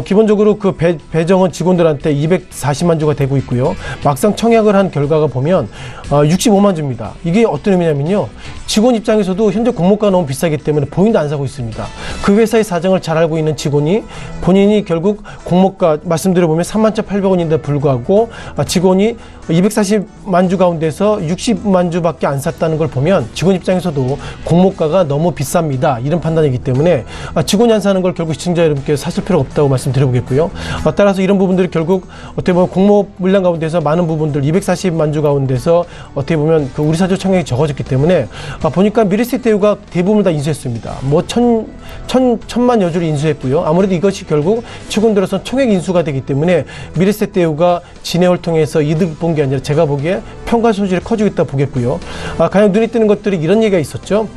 기본적으로 그 배정은 직원들한테 240만 주가 되고 있고요. 막상 청약을 한 결과가 보면 65만 주입니다. 이게 어떤 의미냐면요. 직원 입장에서도 현재 공모가가 너무 비싸기 때문에 본인도 안 사고 있습니다. 그 회사의 사정을 잘 알고 있는 직원이 본인이 결국 공모가 말씀드려보면 31,800원인데 불구하고 직원이 240만 주 가운데서 60만 주밖에 안 샀다는 걸 보면 직원 입장에서도 공모가가 너무 비쌉니다. 이런 판단이기 때문에 직원이 안 사는 걸 결국 시청자 여러분께 사실 필요가 없다고 말씀드려보겠고요. 따라서 이런 부분들이 결국 어떻게 보면 공모 물량 가운데서 많은 부분들 240만 주 가운데서 어떻게 보면 그 우리 사주 청약이 적어졌기 때문에 보니까 미래에셋대우가 대부분을 다 인수했습니다. 뭐 천만 여주를 인수했고요. 아무래도 이것이 결국 최근 들어서 총액 인수가 되기 때문에 미래에셋대우가 진에어를 통해서 이득 본 게 아니라 제가 보기에 평가 손실이 커지고 있다 보겠고요. 가장 눈에 띄는 것들이 이런 얘기가 있었죠.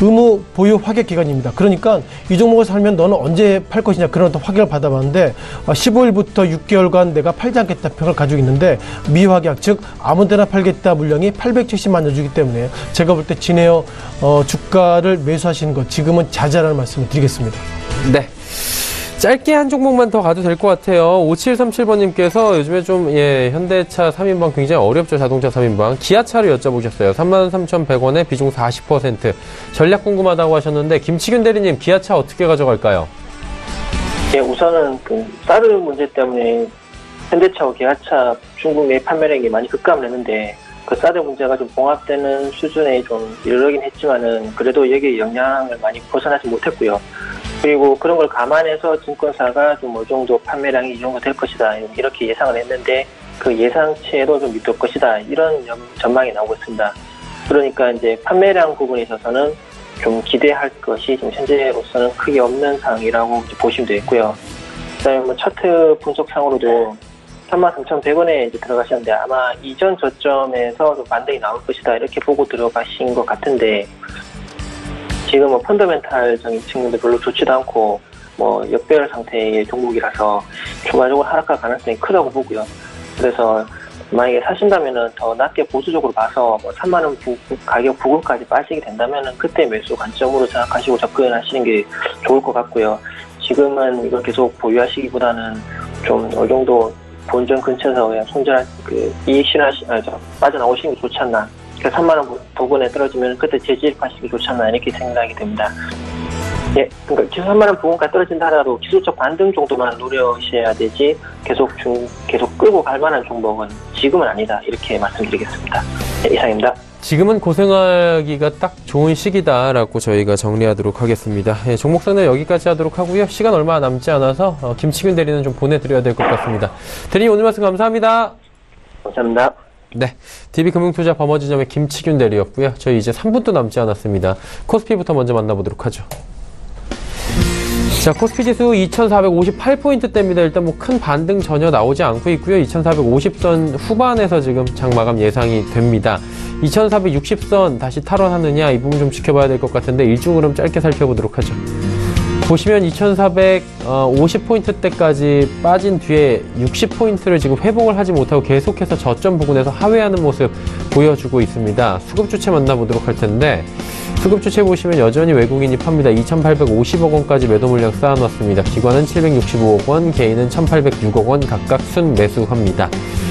의무 보유 확약 기간입니다. 그러니까 이 종목을 살면 너는 언제 팔 것이냐 그런 어떤 확약을 받아봤는데 15일부터 6개월간 내가 팔지 않겠다 평을 가지고 있는데 미확약 즉 아무데나 팔겠다 물량이 870만 여주기 때문에 제가 볼 때 진에어 주가를 매수하시는 것 지금은 자제하라는 말씀을 드리겠습니다. 네. 짧게 한 종목만 더 가도 될 것 같아요. 5737번님께서 요즘에 좀, 현대차 3인방 굉장히 어렵죠. 자동차 3인방. 기아차를 여쭤보셨어요. 33,100원에 비중 40%. 전략 궁금하다고 하셨는데, 김치균 대리님, 기아차 어떻게 가져갈까요? 예, 우선은 사드 문제 때문에 현대차와 기아차 중국 내 판매량이 많이 급감을 했는데, 그 사드 문제가 좀 봉합되는 수준에 좀 이르긴 했지만은, 그래도 여기에 영향을 많이 벗어나지 못했고요. 그리고 그런 걸 감안해서 증권사가 좀 어느 정도 판매량이 이 정도 될 것이다 이렇게 예상을 했는데 그 예상치에도 좀 밑돌 것이다 이런 전망이 나오고 있습니다. 그러니까 이제 판매량 부분에 있어서는 좀 기대할 것이 지금 현재로서는 크게 없는 상황이라고 보시면 되겠고요. 그다음에 뭐 차트 분석상으로도 33,100원에 이제 들어가셨는데 아마 이전 저점에서 좀 반등이 나올 것이다 이렇게 보고 들어가신 것 같은데. 지금 뭐 펀더멘탈적인 측면도 별로 좋지도 않고 뭐 역배열 상태의 종목이라서 추가적으로 하락할 가능성이 크다고 보고요. 그래서 만약에 사신다면은 더 낮게 보수적으로 봐서 뭐 3만 원 가격 부근까지 빠지게 된다면은 그때 매수 관점으로 생각하시고 접근하시는 게 좋을 것 같고요. 지금은 이걸 계속 보유하시기보다는 좀 어느 정도 본전 근처에서 그냥 손절 이익 빠져나오시는 게 좋지 않나. 3만 원 부근에 떨어지면 그때 재지입하시기 좋지 않나 이렇게 생각이 됩니다. 예, 그러니까 기술 3만 원 부근까지 떨어진다 하더라도 기술적 반등 정도만 노려셔야 되지 계속 끌고 갈 만한 종목은 지금은 아니다 이렇게 말씀드리겠습니다. 네, 이상입니다. 지금은 고생하기가 딱 좋은 시기다라고 저희가 정리하도록 하겠습니다. 예, 종목 상담 여기까지 하도록 하고요. 시간 얼마 남지 않아서 김치균 대리는 좀 보내드려야 될 것 같습니다. 대리님 오늘 말씀 감사합니다. 감사합니다. 네, DB금융투자 범어지점의 김치균 대리였고요. 저희 이제 3분도 남지 않았습니다. 코스피부터 먼저 만나보도록 하죠. 자, 코스피 지수 2,458포인트대입니다. 일단 뭐 큰 반등 전혀 나오지 않고 있고요. 2,450선 후반에서 지금 장마감 예상이 됩니다. 2,460선 다시 탈환하느냐 이 부분 좀 지켜봐야 될 것 같은데 일중 흐름 짧게 살펴보도록 하죠. 보시면 2450포인트대까지 빠진 뒤에 60포인트를 지금 회복을 하지 못하고 계속해서 저점 부근에서 하회하는 모습 보여주고 있습니다. 수급주체 만나보도록 할 텐데, 수급주체 보시면 여전히 외국인이 팝니다. 2850억 원까지 매도 물량 쌓아놨습니다. 기관은 765억 원, 개인은 1806억 원 각각 순 매수합니다.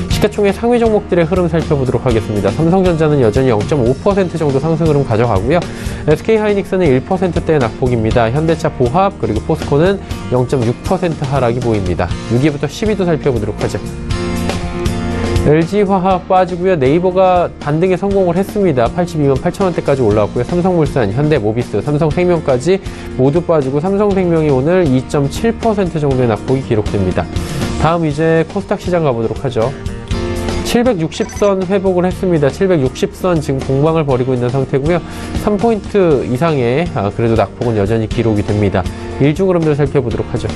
시가총액 상위 종목들의 흐름 살펴보도록 하겠습니다. 삼성전자는 여전히 0.5% 정도 상승 흐름 가져가고요. SK하이닉스는 1%대의 낙폭입니다. 현대차, 보합, 그리고 포스코는 0.6% 하락이 보입니다. 6위부터 10위도 살펴보도록 하죠. LG화학 빠지고요. 네이버가 반등에 성공을 했습니다. 82만 8천원대까지 올라왔고요. 삼성물산, 현대모비스, 삼성생명까지 모두 빠지고 삼성생명이 오늘 2.7% 정도의 낙폭이 기록됩니다. 다음 이제 코스닥 시장 가보도록 하죠. 760선 회복을 했습니다. 760선 지금 공방을 벌이고 있는 상태고요. 3포인트 이상의 그래도 낙폭은 여전히 기록이 됩니다. 일중 흐름들 살펴보도록 하죠.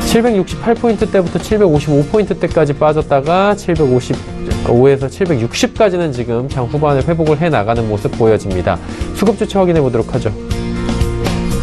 768포인트대부터 755포인트대까지 빠졌다가 755에서 760까지는 지금 장 후반에 회복을 해나가는 모습 보여집니다. 수급주체 확인해 보도록 하죠.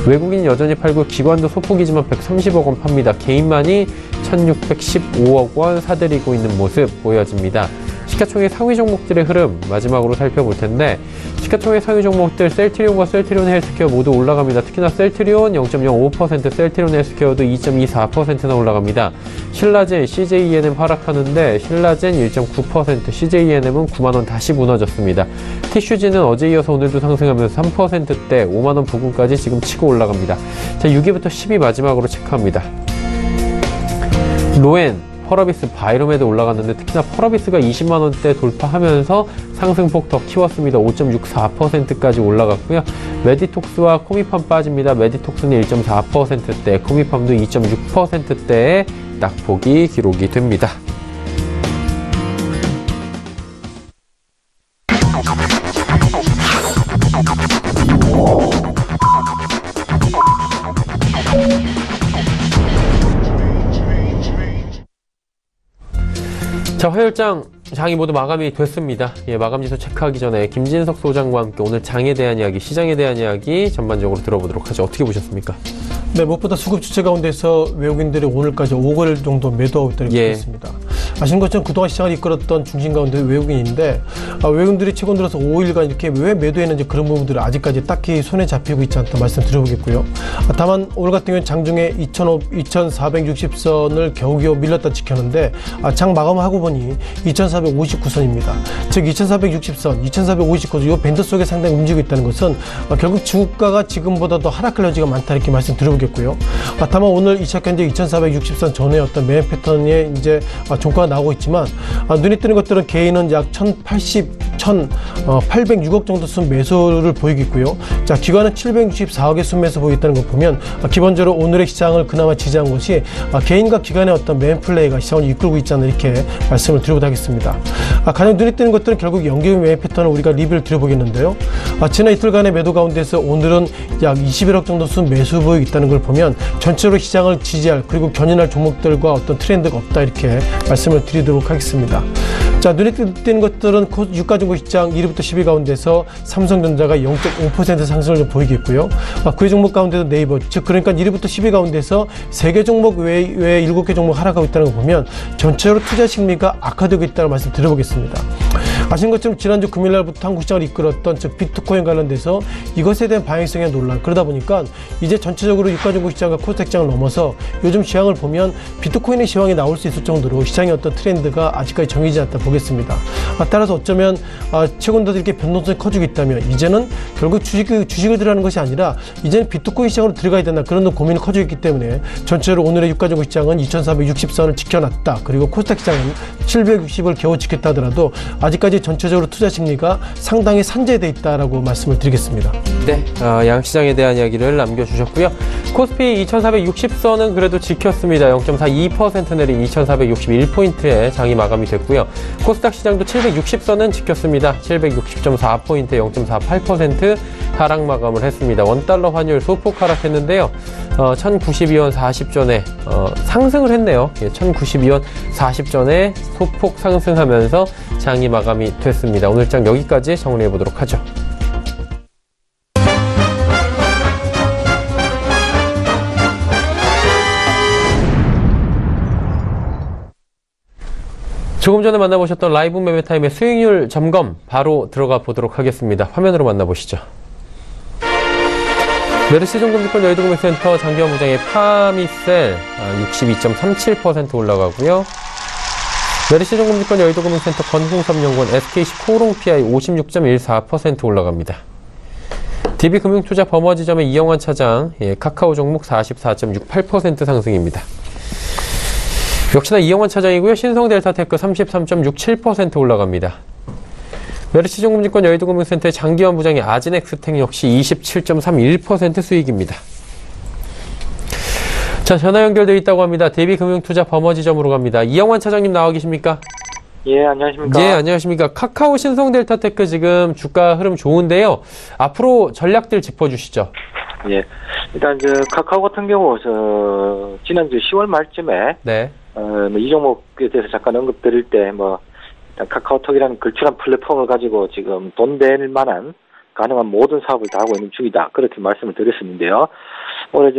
외국인 여전히 팔고 기관도 소폭이지만 130억 원 팝니다. 개인만이 1615억 원 사들이고 있는 모습 보여집니다. 시가총액 상위 종목들의 흐름 마지막으로 살펴볼 텐데, 시가총액 상위 종목들 셀트리온과 셀트리온 헬스케어 모두 올라갑니다. 특히나 셀트리온 0.05%, 셀트리온 헬스케어도 2.24%나 올라갑니다. 신라젠, CJENM 하락하는데 신라젠 1.9%, CJENM은 9만원 다시 무너졌습니다. 티슈지는 어제 이어서 오늘도 상승하면서 3%대 5만원 부근까지 지금 치고 올라갑니다. 자, 6위부터 10위 마지막으로 체크합니다. 로엔, 펄어비스, 바이로메드 올라갔는데 특히나 펄어비스가 20만원대 돌파하면서 상승폭 더 키웠습니다. 5.64%까지 올라갔고요. 메디톡스와 코미팜 빠집니다. 메디톡스는 1.4%대, 코미팜도 2.6%대의 낙폭이 기록이 됩니다. 자, 화요일장 장이 모두 마감이 됐습니다. 예, 마감지수 체크하기 전에 김진석 소장과 함께 오늘 장에 대한 이야기, 시장에 대한 이야기 전반적으로 들어보도록 하죠. 어떻게 보셨습니까? 네, 무엇보다 수급 주체 가운데서 외국인들이 오늘까지 5거래일 정도 매도하고 있다는 게 있습니다. 아시는 것처럼 그동안 시장을 이끌었던 중심 가운데 외국인인데, 외국인들이 최근 들어서 5일간 이렇게 왜 매도했는지 그런 부분들이 아직까지 딱히 손에 잡히고 있지 않다 말씀드려보겠고요. 다만 오늘 같은 경우는 장중에 2460선을 겨우겨우 밀렸다 지켰는데, 장 마감하고 보니 2459선입니다. 즉 2460선, 2459선 이 밴드 속에 상당히 움직이고 있다는 것은 결국 주가가 지금보다 더 하락할 여지가 많다 이렇게 말씀드려보겠고요. 다만 오늘 이 시각 현재 2460선 전에 어떤 매매 패턴에 이제 종가가 나오고 있지만, 눈에 띄는 것들은 개인은 약 1806억 정도 순 매수를 보이고 있고요. 자, 기관은 764억의 순 매수 보이고 있다는 걸 보면 기본적으로 오늘의 시장을 그나마 지지한 것이 개인과 기관의 어떤 매매 플레이가 시장을 이끌고 있지 않나 이렇게 말씀을 드려보도록 하겠습니다. 가장 눈에 띄는 것들은 결국 연기금 매매 패턴을 우리가 리뷰를 드려보겠는데요. 지난 이틀간의 매도 가운데서 오늘은 약 21억 정도 순 매수 보이고 있다는 걸 보면 전체로 시장을 지지할 그리고 견인할 종목들과 어떤 트렌드가 없다 이렇게 말씀을 드리도록 하겠습니다. 자, 눈에 띄는 것들은 유가중고시장 1위부터 10위 가운데서 삼성전자가 0.5% 상승을 좀 보이겠고요. 그 종목 가운데도 네이버, 즉 그러니까 1위부터 10위 가운데서 3개 종목 외에 7개 종목 하락하고 있다는 걸 보면 전체로 투자 심리가 악화되고 있다는 말씀 드려보겠습니다. 아시는 것처럼 지난주 금요일날부터 한국 시장을 이끌었던 즉 비트코인 관련돼서 이것에 대한 방향성의 논란, 그러다 보니까 이제 전체적으로 유가중고시장과 코스닥 시장을 넘어서 요즘 시황을 보면 비트코인의 시황이 나올 수 있을 정도로 시장의 어떤 트렌드가 아직까지 정해지지 않다 보겠습니다. 따라서 어쩌면 최근도 이렇게 변동성이 커지고 있다면 이제는 결국 주식을 들어가는 것이 아니라 이제는 비트코인 시장으로 들어가야 된다, 그런 고민이 커지고 있기 때문에 전체로 오늘의 유가중고시장은 2460선을 지켜놨다, 그리고 코스닥 시장은 760을 겨우 지켰다 하더라도 아직까지 전체적으로 투자 심리가 상당히 산재되어 있다라고 말씀을 드리겠습니다. 네, 양시장에 대한 이야기를 남겨주셨고요. 코스피 2460선은 그래도 지켰습니다. 0.42% 내린 2461포인트에 장이 마감이 됐고요. 코스닥 시장도 760선은 지켰습니다. 760.4포인트 0.48% 하락 마감을 했습니다. 원달러 환율 소폭 하락했는데요. 1092원 40전에 상승을 했네요. 1092원 40전에 소폭 상승하면서 장이 마감이 됐습니다. 오늘 장 여기까지 정리해 보도록 하죠. 조금 전에 만나보셨던 라이브 매매타임의 수익률 점검 바로 들어가 보도록 하겠습니다. 화면으로 만나보시죠. 메르시종금리권 여의도금융센터 장기화 무장의 파미셀 62.37% 올라가고요. 메르시종금리권 여의도금융센터 건풍섬연구원 SKC 코오롱 PI 56.14% 올라갑니다. DB금융투자 버머지점의 이영환 차장 카카오 종목 44.68% 상승입니다. 역시나 이영환 차장이고요. 신성델타테크 33.67% 올라갑니다. 메르시종금리권 여의도금융센터의 장기환 부장의 아진엑스텍 역시 27.31% 수익입니다. 자, 전화 연결되어 있다고 합니다. DB금융투자 버머지점으로 갑니다. 이영환 차장님 나와 계십니까? 예, 안녕하십니까? 예, 안녕하십니까? 카카오 신성델타테크 지금 주가 흐름 좋은데요. 앞으로 전략들 짚어주시죠. 예. 일단, 카카오 같은 경우, 지난주 10월 말쯤에, 네. 이 종목에 대해서 잠깐 언급드릴 때, 일단 카카오톡이라는 걸출한 플랫폼을 가지고 지금 돈 될 만한 가능한 모든 사업을 다 하고 있는 중이다. 그렇게 말씀을 드렸었는데요. 올해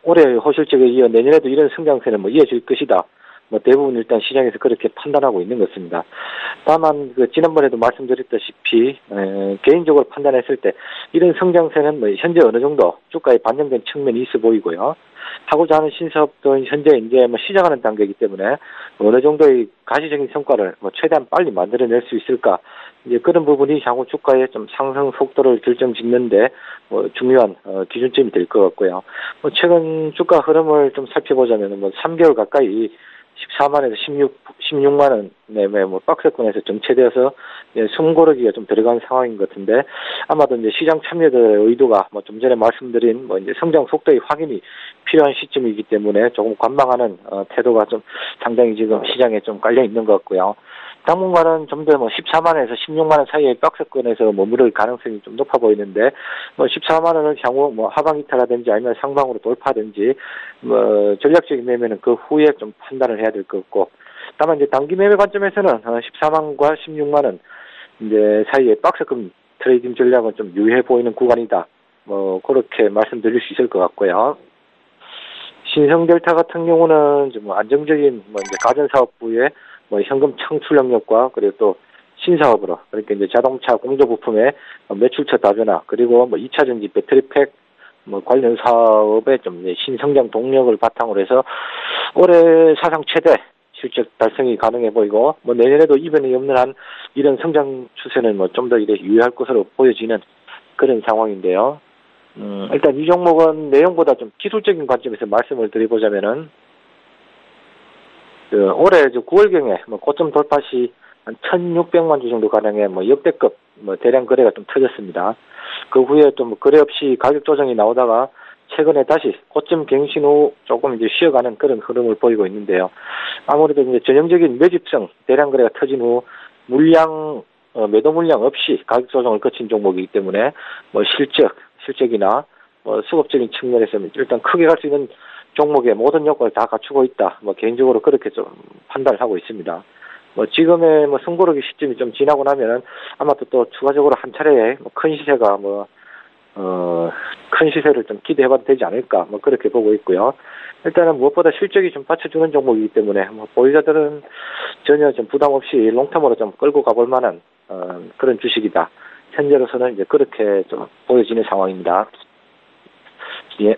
올해 호실적에 이어 내년에도 이런 성장세는 이어질 것이다. 대부분 일단 시장에서 그렇게 판단하고 있는 것입니다. 다만, 지난번에도 말씀드렸다시피, 개인적으로 판단했을 때, 이런 성장세는 현재 어느 정도 주가에 반영된 측면이 있어 보이고요. 하고자 하는 신사업도 현재 이제 시작하는 단계이기 때문에 어느 정도의 가시적인 성과를 최대한 빨리 만들어낼 수 있을까. 이제 그런 부분이 향후 주가의 좀 상승 속도를 결정짓는데 중요한 기준점이 될 것 같고요. 최근 주가 흐름을 좀 살펴보자면 3개월 가까이 14만에서 16만 원에 박스권에서 정체되어서 숨 고르기가 좀 들어간 상황인 것 같은데 아마도 이제 시장 참여자의 의도가 좀 전에 말씀드린 이제 성장 속도의 확인이 필요한 시점이기 때문에 조금 관망하는 태도가 좀 상당히 지금 시장에 좀 깔려 있는 것 같고요. 당분간은 좀 더 14만원에서 16만원 사이의 박스권에서 머무를 가능성이 좀 높아 보이는데 14만원을 향후 하방 이탈하든지 아니면 상방으로 돌파하든지 전략적인 매매는 그 후에 좀 판단을 해야 될 것 같고 다만 이제 단기 매매 관점에서는 14만과 16만원 이제 사이의 박스권 트레이딩 전략은 좀 유효해 보이는 구간이다. 그렇게 말씀드릴 수 있을 것 같고요. 신성델타 같은 경우는 좀 안정적인 이제 가전사업부의 현금 창출 능력과 그리고 또 신사업으로 그러니까 이제 자동차 공조 부품의 매출처 다변화 그리고 2차 전지 배터리팩 관련 사업의 좀 신성장 동력을 바탕으로 해서 올해 사상 최대 실적 달성이 가능해 보이고 내년에도 이변이 없는 한 이런 성장 추세는 좀 더 유효할 것으로 보여지는 그런 상황인데요. 일단 이 종목은 내용보다 좀 기술적인 관점에서 말씀을 드려보자면은 올해 9월경에 고점 돌파 시 한 1,600만 주 정도 가량의 역대급 대량 거래가 좀 터졌습니다. 그 후에 좀 거래 없이 가격 조정이 나오다가 최근에 다시 고점 갱신 후 조금 이제 쉬어가는 그런 흐름을 보이고 있는데요. 아무래도 이제 전형적인 매집성 대량 거래가 터진 후 매도 물량 없이 가격 조정을 거친 종목이기 때문에 실적이나 수급적인 측면에서 일단 크게 갈 수 있는 종목의 모든 요건을 다 갖추고 있다. 개인적으로 그렇게 좀 판단을 하고 있습니다. 지금의 숨고르기 시점이 좀 지나고 나면은 아마 또 추가적으로 한 차례의 큰 시세가 큰 시세를 좀 기대해봐도 되지 않을까. 그렇게 보고 있고요. 일단은 무엇보다 실적이 좀 받쳐주는 종목이기 때문에 보유자들은 전혀 좀 부담 없이 롱텀으로 좀 끌고 가볼 만한 그런 주식이다. 현재로서는 이제 그렇게 좀 보여지는 상황입니다. 예.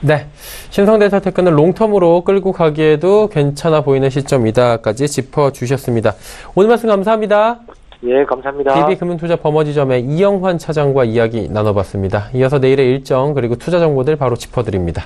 네. 신성델타테크는 롱텀으로 끌고 가기에도 괜찮아 보이는 시점이다까지 짚어주셨습니다. 오늘 말씀 감사합니다. 예, 감사합니다. DB금융투자 버머지점의 이영환 차장과 이야기 나눠봤습니다. 이어서 내일의 일정 그리고 투자 정보들 바로 짚어드립니다.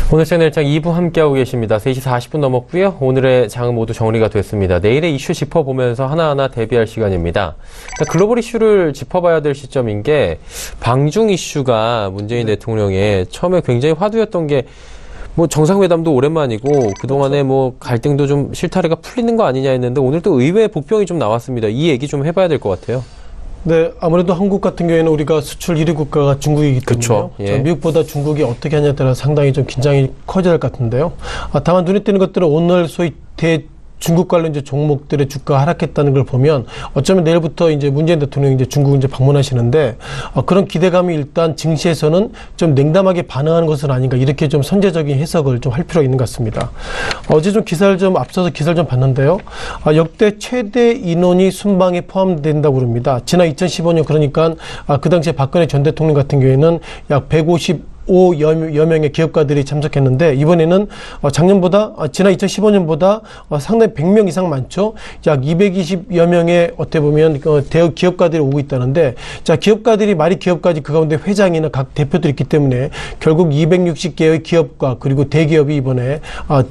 오늘 채널장 2부 함께하고 계십니다. 3시 40분 넘었고요. 오늘의 장은 모두 정리가 됐습니다. 내일의 이슈 짚어보면서 하나하나 대비할 시간입니다. 글로벌 이슈를 짚어봐야 될 시점인 게 방중 이슈가 문재인 대통령의 처음에 굉장히 화두였던 게 뭐 정상회담도 오랜만이고 그동안에 뭐 갈등도 좀 실타래가 풀리는 거 아니냐 했는데 오늘 또 의외의 복병이 좀 나왔습니다. 이 얘기 좀 해봐야 될 것 같아요. 네, 아무래도 한국 같은 경우에는 우리가 수출 1위 국가가 중국이기 때문에요. 예. 미국보다 중국이 어떻게 하냐에 따라 상당히 좀 긴장이 커져야 할 것 같은데요. 다만 눈에 띄는 것들은 오늘 소위 중국 관련 이제 종목들의 주가 하락했다는 걸 보면 어쩌면 내일부터 이제 문재인 대통령이 이제 중국 이제 방문하시는데 그런 기대감이 일단 증시에서는 좀 냉담하게 반응하는 것은 아닌가 이렇게 좀 선제적인 해석을 좀 할 필요가 있는 것 같습니다. 어제 좀 기사를 좀 앞서서 기사를 좀 봤는데요. 역대 최대 인원이 순방에 포함된다고 그럽니다. 지난 2015년 그러니까 그 당시에 박근혜 전 대통령 같은 경우에는 약 155여 명의 기업가들이 참석했는데 이번에는 작년보다 지난 2015년보다 상당히 100명 이상 많죠. 약 220여 명의 어떻게 보면 대형 기업가들이 오고 있다는데 자 기업가들이 말이 기업가지 그 가운데 회장이나 각 대표들이 있기 때문에 결국 260개의 기업가 그리고 대기업이 이번에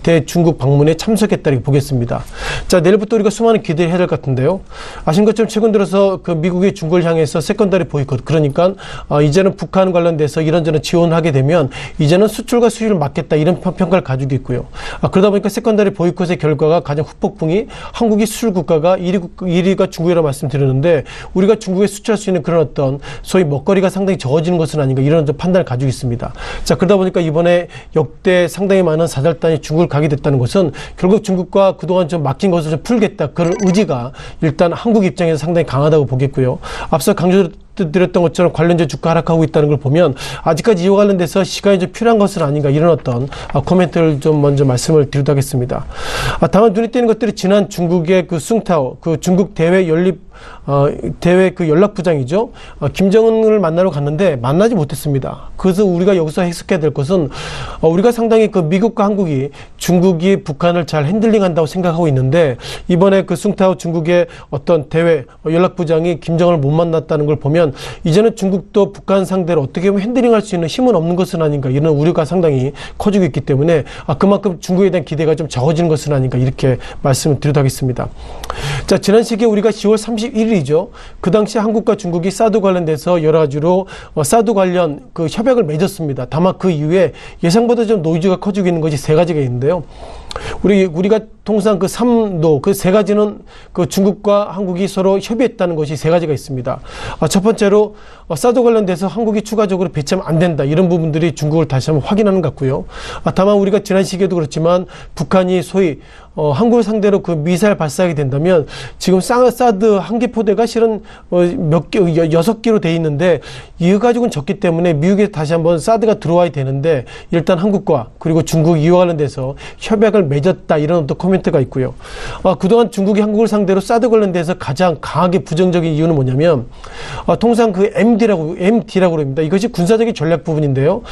대중국 방문에 참석했다고 보겠습니다. 자 내일부터 우리가 수많은 기대를 해야 될 것 같은데요. 아신 것처럼 최근 들어서 그 미국이 중국을 향해서 세컨더리 보이콧 그러니까 이제는 북한 관련돼서 이런저런 지원하게 되면 이제는 수출과 수입을 막겠다 이런 평가를 가지고 있고요. 그러다 보니까 세컨더리 보이콧의 결과가 가장 후폭풍이 한국이 수출 국가가 1위가 중국이라고 말씀드렸는데 우리가 중국에 수출할 수 있는 그런 어떤 소위 먹거리가 상당히 적어지는 것은 아닌가 이런 판단을 가지고 있습니다. 자 그러다 보니까 이번에 역대 상당히 많은 사절단이 중국을 가게 됐다는 것은 결국 중국과 그동안 좀 막힌 것을 좀 풀겠다 그런 의지가 일단 한국 입장에서 상당히 강하다고 보겠고요. 앞서 강조드렸던 것처럼 관련주 주가 하락하고 있다는 걸 보면 아직까지 이와 관련돼서 시간이 좀 필요한 것은 아닌가 이런 어떤 코멘트를 좀 먼저 말씀을 드리도록 하겠습니다. 다만 눈에 띄는 것들이 지난 중국의 그 숭타오 그 중국 대외 그 연락부장이죠. 김정은을 만나러 갔는데 만나지 못했습니다. 그래서 우리가 여기서 해석해야 될 것은 우리가 상당히 그 미국과 한국이 중국이 북한을 잘 핸들링한다고 생각하고 있는데 이번에 그 숭타오 중국의 어떤 대외 연락부장이 김정은을 못 만났다는 걸 보면 이제는 중국도 북한 상대로 어떻게 보면 핸들링할 수 있는 힘은 없는 것은 아닌가 이런 우려가 상당히 커지고 있기 때문에 그만큼 중국에 대한 기대가 좀 적어지는 것은 아닌가 이렇게 말씀을 드리도록 하겠습니다. 자 지난 시기에 우리가 10월 31일이죠. 그 당시 한국과 중국이 사드 관련돼서 여러 가지로 사드 관련 그 협약을 맺었습니다. 다만 그 이후에 예상보다 좀 노이즈가 커지고 있는 것이 세 가지가 있는데요. 우리가 통상 그 3노 그 세 가지는 그 중국과 한국이 서로 협의했다는 것이 세 가지가 있습니다. 첫 번째로 사드 관련돼서 한국이 추가적으로 배치하면 안 된다 이런 부분들이 중국을 다시 한번 확인하는 것 같고요. 다만 우리가 지난 시기에도 그렇지만 북한이 소위 한국을 상대로 그 미사일 발사하게 된다면 지금 사드 한 개 포대가 실은 몇 개 6개로 돼 있는데 이거 가지고는 적기 때문에 미국에 다시 한번 사드가 들어와야 되는데 일단 한국과 그리고 중국 이와 관련돼서 협약을 맺었다 이런 어떤 코멘트가 있고요. 그동안 중국이 한국을 상대로 사드 관련돼서 가장 강하게 부정적인 이유는 뭐냐면 통상 그 MD라고 합니다. 이것이 군사적인 전략 부분인데요.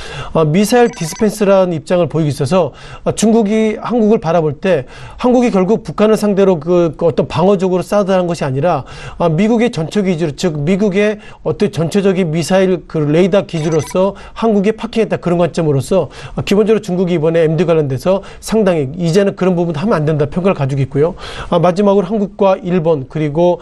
미사일 디스펜스라는 입장을 보이고 있어서 중국이 한국을 바라볼 때 한국이 결국 북한을 상대로 그 어떤 방어적으로 사드하는 것이 아니라 미국의 전초 기지로 즉 미국의 어떤 전체적인 미사일 그 레이더 기지로서 한국에 파킹했다 그런 관점으로서 기본적으로 중국이 이번에 MD 관련돼서 상당히 이제는 그런 부분 하면 안 된다 평가를 가지고 있고요. 마지막으로 한국과 일본 그리고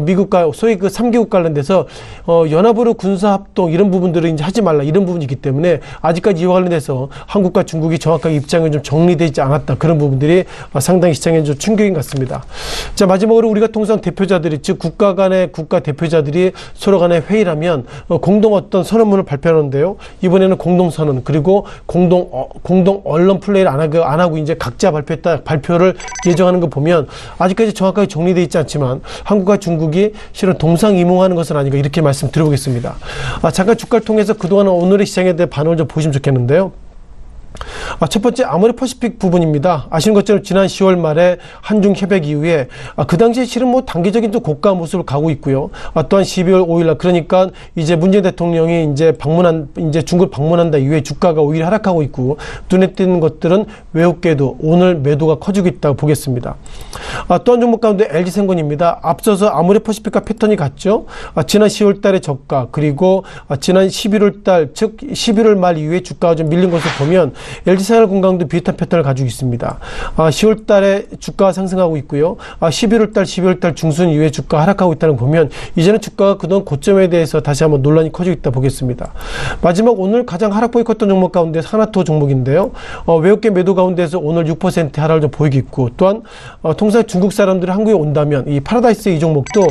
미국과 소위 그 3개국 관련돼서 연합으로 군사합동 이런 부분들을 이제 하지 말라 이런 부분이기 때문에 아직까지 이와 관련해서 한국과 중국이 정확하게 입장이 좀 정리되지 않았다 그런 부분들이 상당히 시장에 좀 충격인 것 같습니다. 자 마지막으로 우리가 통상 대표자들이 즉 국가 간의 국가 대표자들이 서로 간에 회의를 하면 공동 어떤 선언문을 발표하는데요. 이번에는 공동 선언 그리고 공동 언론 플레이를 안 하고 이제 각자 발표를 예정하는 거 보면 아직까지 정확하게 정리되어 있지 않지만 한국과 중국이 실은 동상이몽하는 것은 아닌가 이렇게 말씀 드려보겠습니다. 잠깐 주가를 통해서 그동안 오늘의 시장에 대해 반응을 좀 보시면 좋겠는데요. 첫 번째 아모레퍼시픽 부분입니다. 아시는 것처럼 지난 10월 말에 한중 협약 이후에 그 당시에 실은 뭐 단기적인 좀 고가 모습을 가고 있고요. 또한 12월 5일날 그러니까 이제 문재인 대통령이 이제 중국을 방문한다 이후에 주가가 오히려 하락하고 있고 눈에 띄는 것들은 외국계도 오늘 매도가 커지고 있다고 보겠습니다. 또한 종목 가운데 LG생건입니다. 앞서서 아모레퍼시픽과 패턴이 같죠. 지난 10월 달의 저가 그리고 지난 11월 달 즉 11월 말 이후에 주가가 좀 밀린 것을 보면 LG생활건강도 비슷한 패턴을 가지고 있습니다. 10월 달에 주가가 상승하고 있고요. 11월 달, 12월 달 중순 이후에 주가 하락하고 있다는 거 보면 이제는 주가가 그동안 고점에 대해서 다시 한번 논란이 커지고 있다 보겠습니다. 마지막 오늘 가장 하락폭이 컸던 종목 가운데 하나투어 종목인데요. 외국계 매도 가운데서 오늘 6% 하락을 좀 보이고 있고, 또한 통상 중국 사람들이 한국에 온다면 이 파라다이스 이 종목도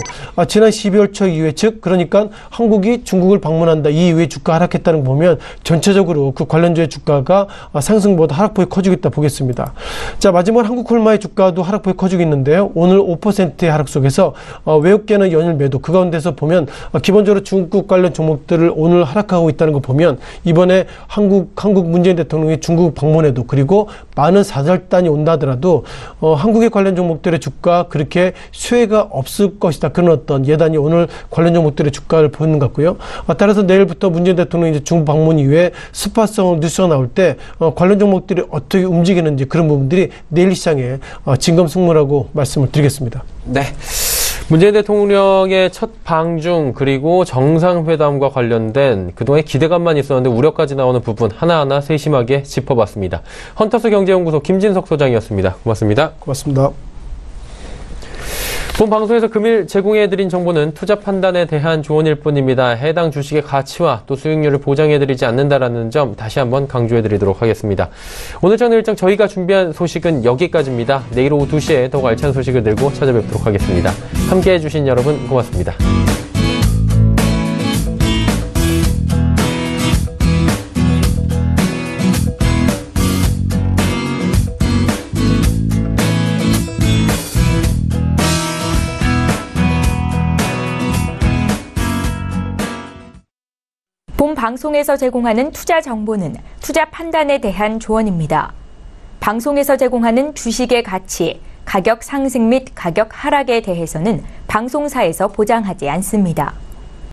지난 12월 초 이후에, 즉 그러니까 한국이 중국을 방문한다 이 이후에 주가 하락했다는 거 보면 전체적으로 그 관련주의 주가가 상승보다 하락폭이 커지고 있다 보겠습니다. 자, 마지막으로 한국콜마의 주가도 하락폭이 커지고 있는데요. 오늘 5%의 하락 속에서 외국계는 연일 매도, 그 가운데서 보면 기본적으로 중국 관련 종목들을 오늘 하락하고 있다는 거 보면 이번에 한국 문재인 대통령이 중국 방문에도, 그리고 많은 사절단이 온다 하더라도 한국의 관련 종목들의 주가 그렇게 수혜가 없을 것이다, 그런 어떤 예단이 오늘 관련 종목들의 주가를 보이는 것 같고요. 따라서 내일부터 문재인 대통령이 이제 중국 방문 이후에 스팟성 뉴스가 나올 때 관련 종목들이 어떻게 움직이는지, 그런 부분들이 내일 시장에 진검승부라고 말씀을 드리겠습니다. 네. 문재인 대통령의 첫 방중 그리고 정상회담과 관련된 그동안의 기대감만 있었는데 우려까지 나오는 부분 하나하나 세심하게 짚어봤습니다. 헌터스 경제연구소 김진석 소장이었습니다. 고맙습니다. 고맙습니다. 본 방송에서 금일 제공해드린 정보는 투자 판단에 대한 조언일 뿐입니다. 해당 주식의 가치와 또 수익률을 보장해드리지 않는다라는 점 다시 한번 강조해드리도록 하겠습니다. 오늘 저녁 일정 저희가 준비한 소식은 여기까지입니다. 내일 오후 2시에 더욱 알찬 소식을 들고 찾아뵙도록 하겠습니다. 함께해 주신 여러분 고맙습니다. 본 방송에서 제공하는 투자 정보는 투자 판단에 대한 조언입니다. 방송에서 제공하는 주식의 가치, 가격 상승 및 가격 하락에 대해서는 방송사에서 보장하지 않습니다.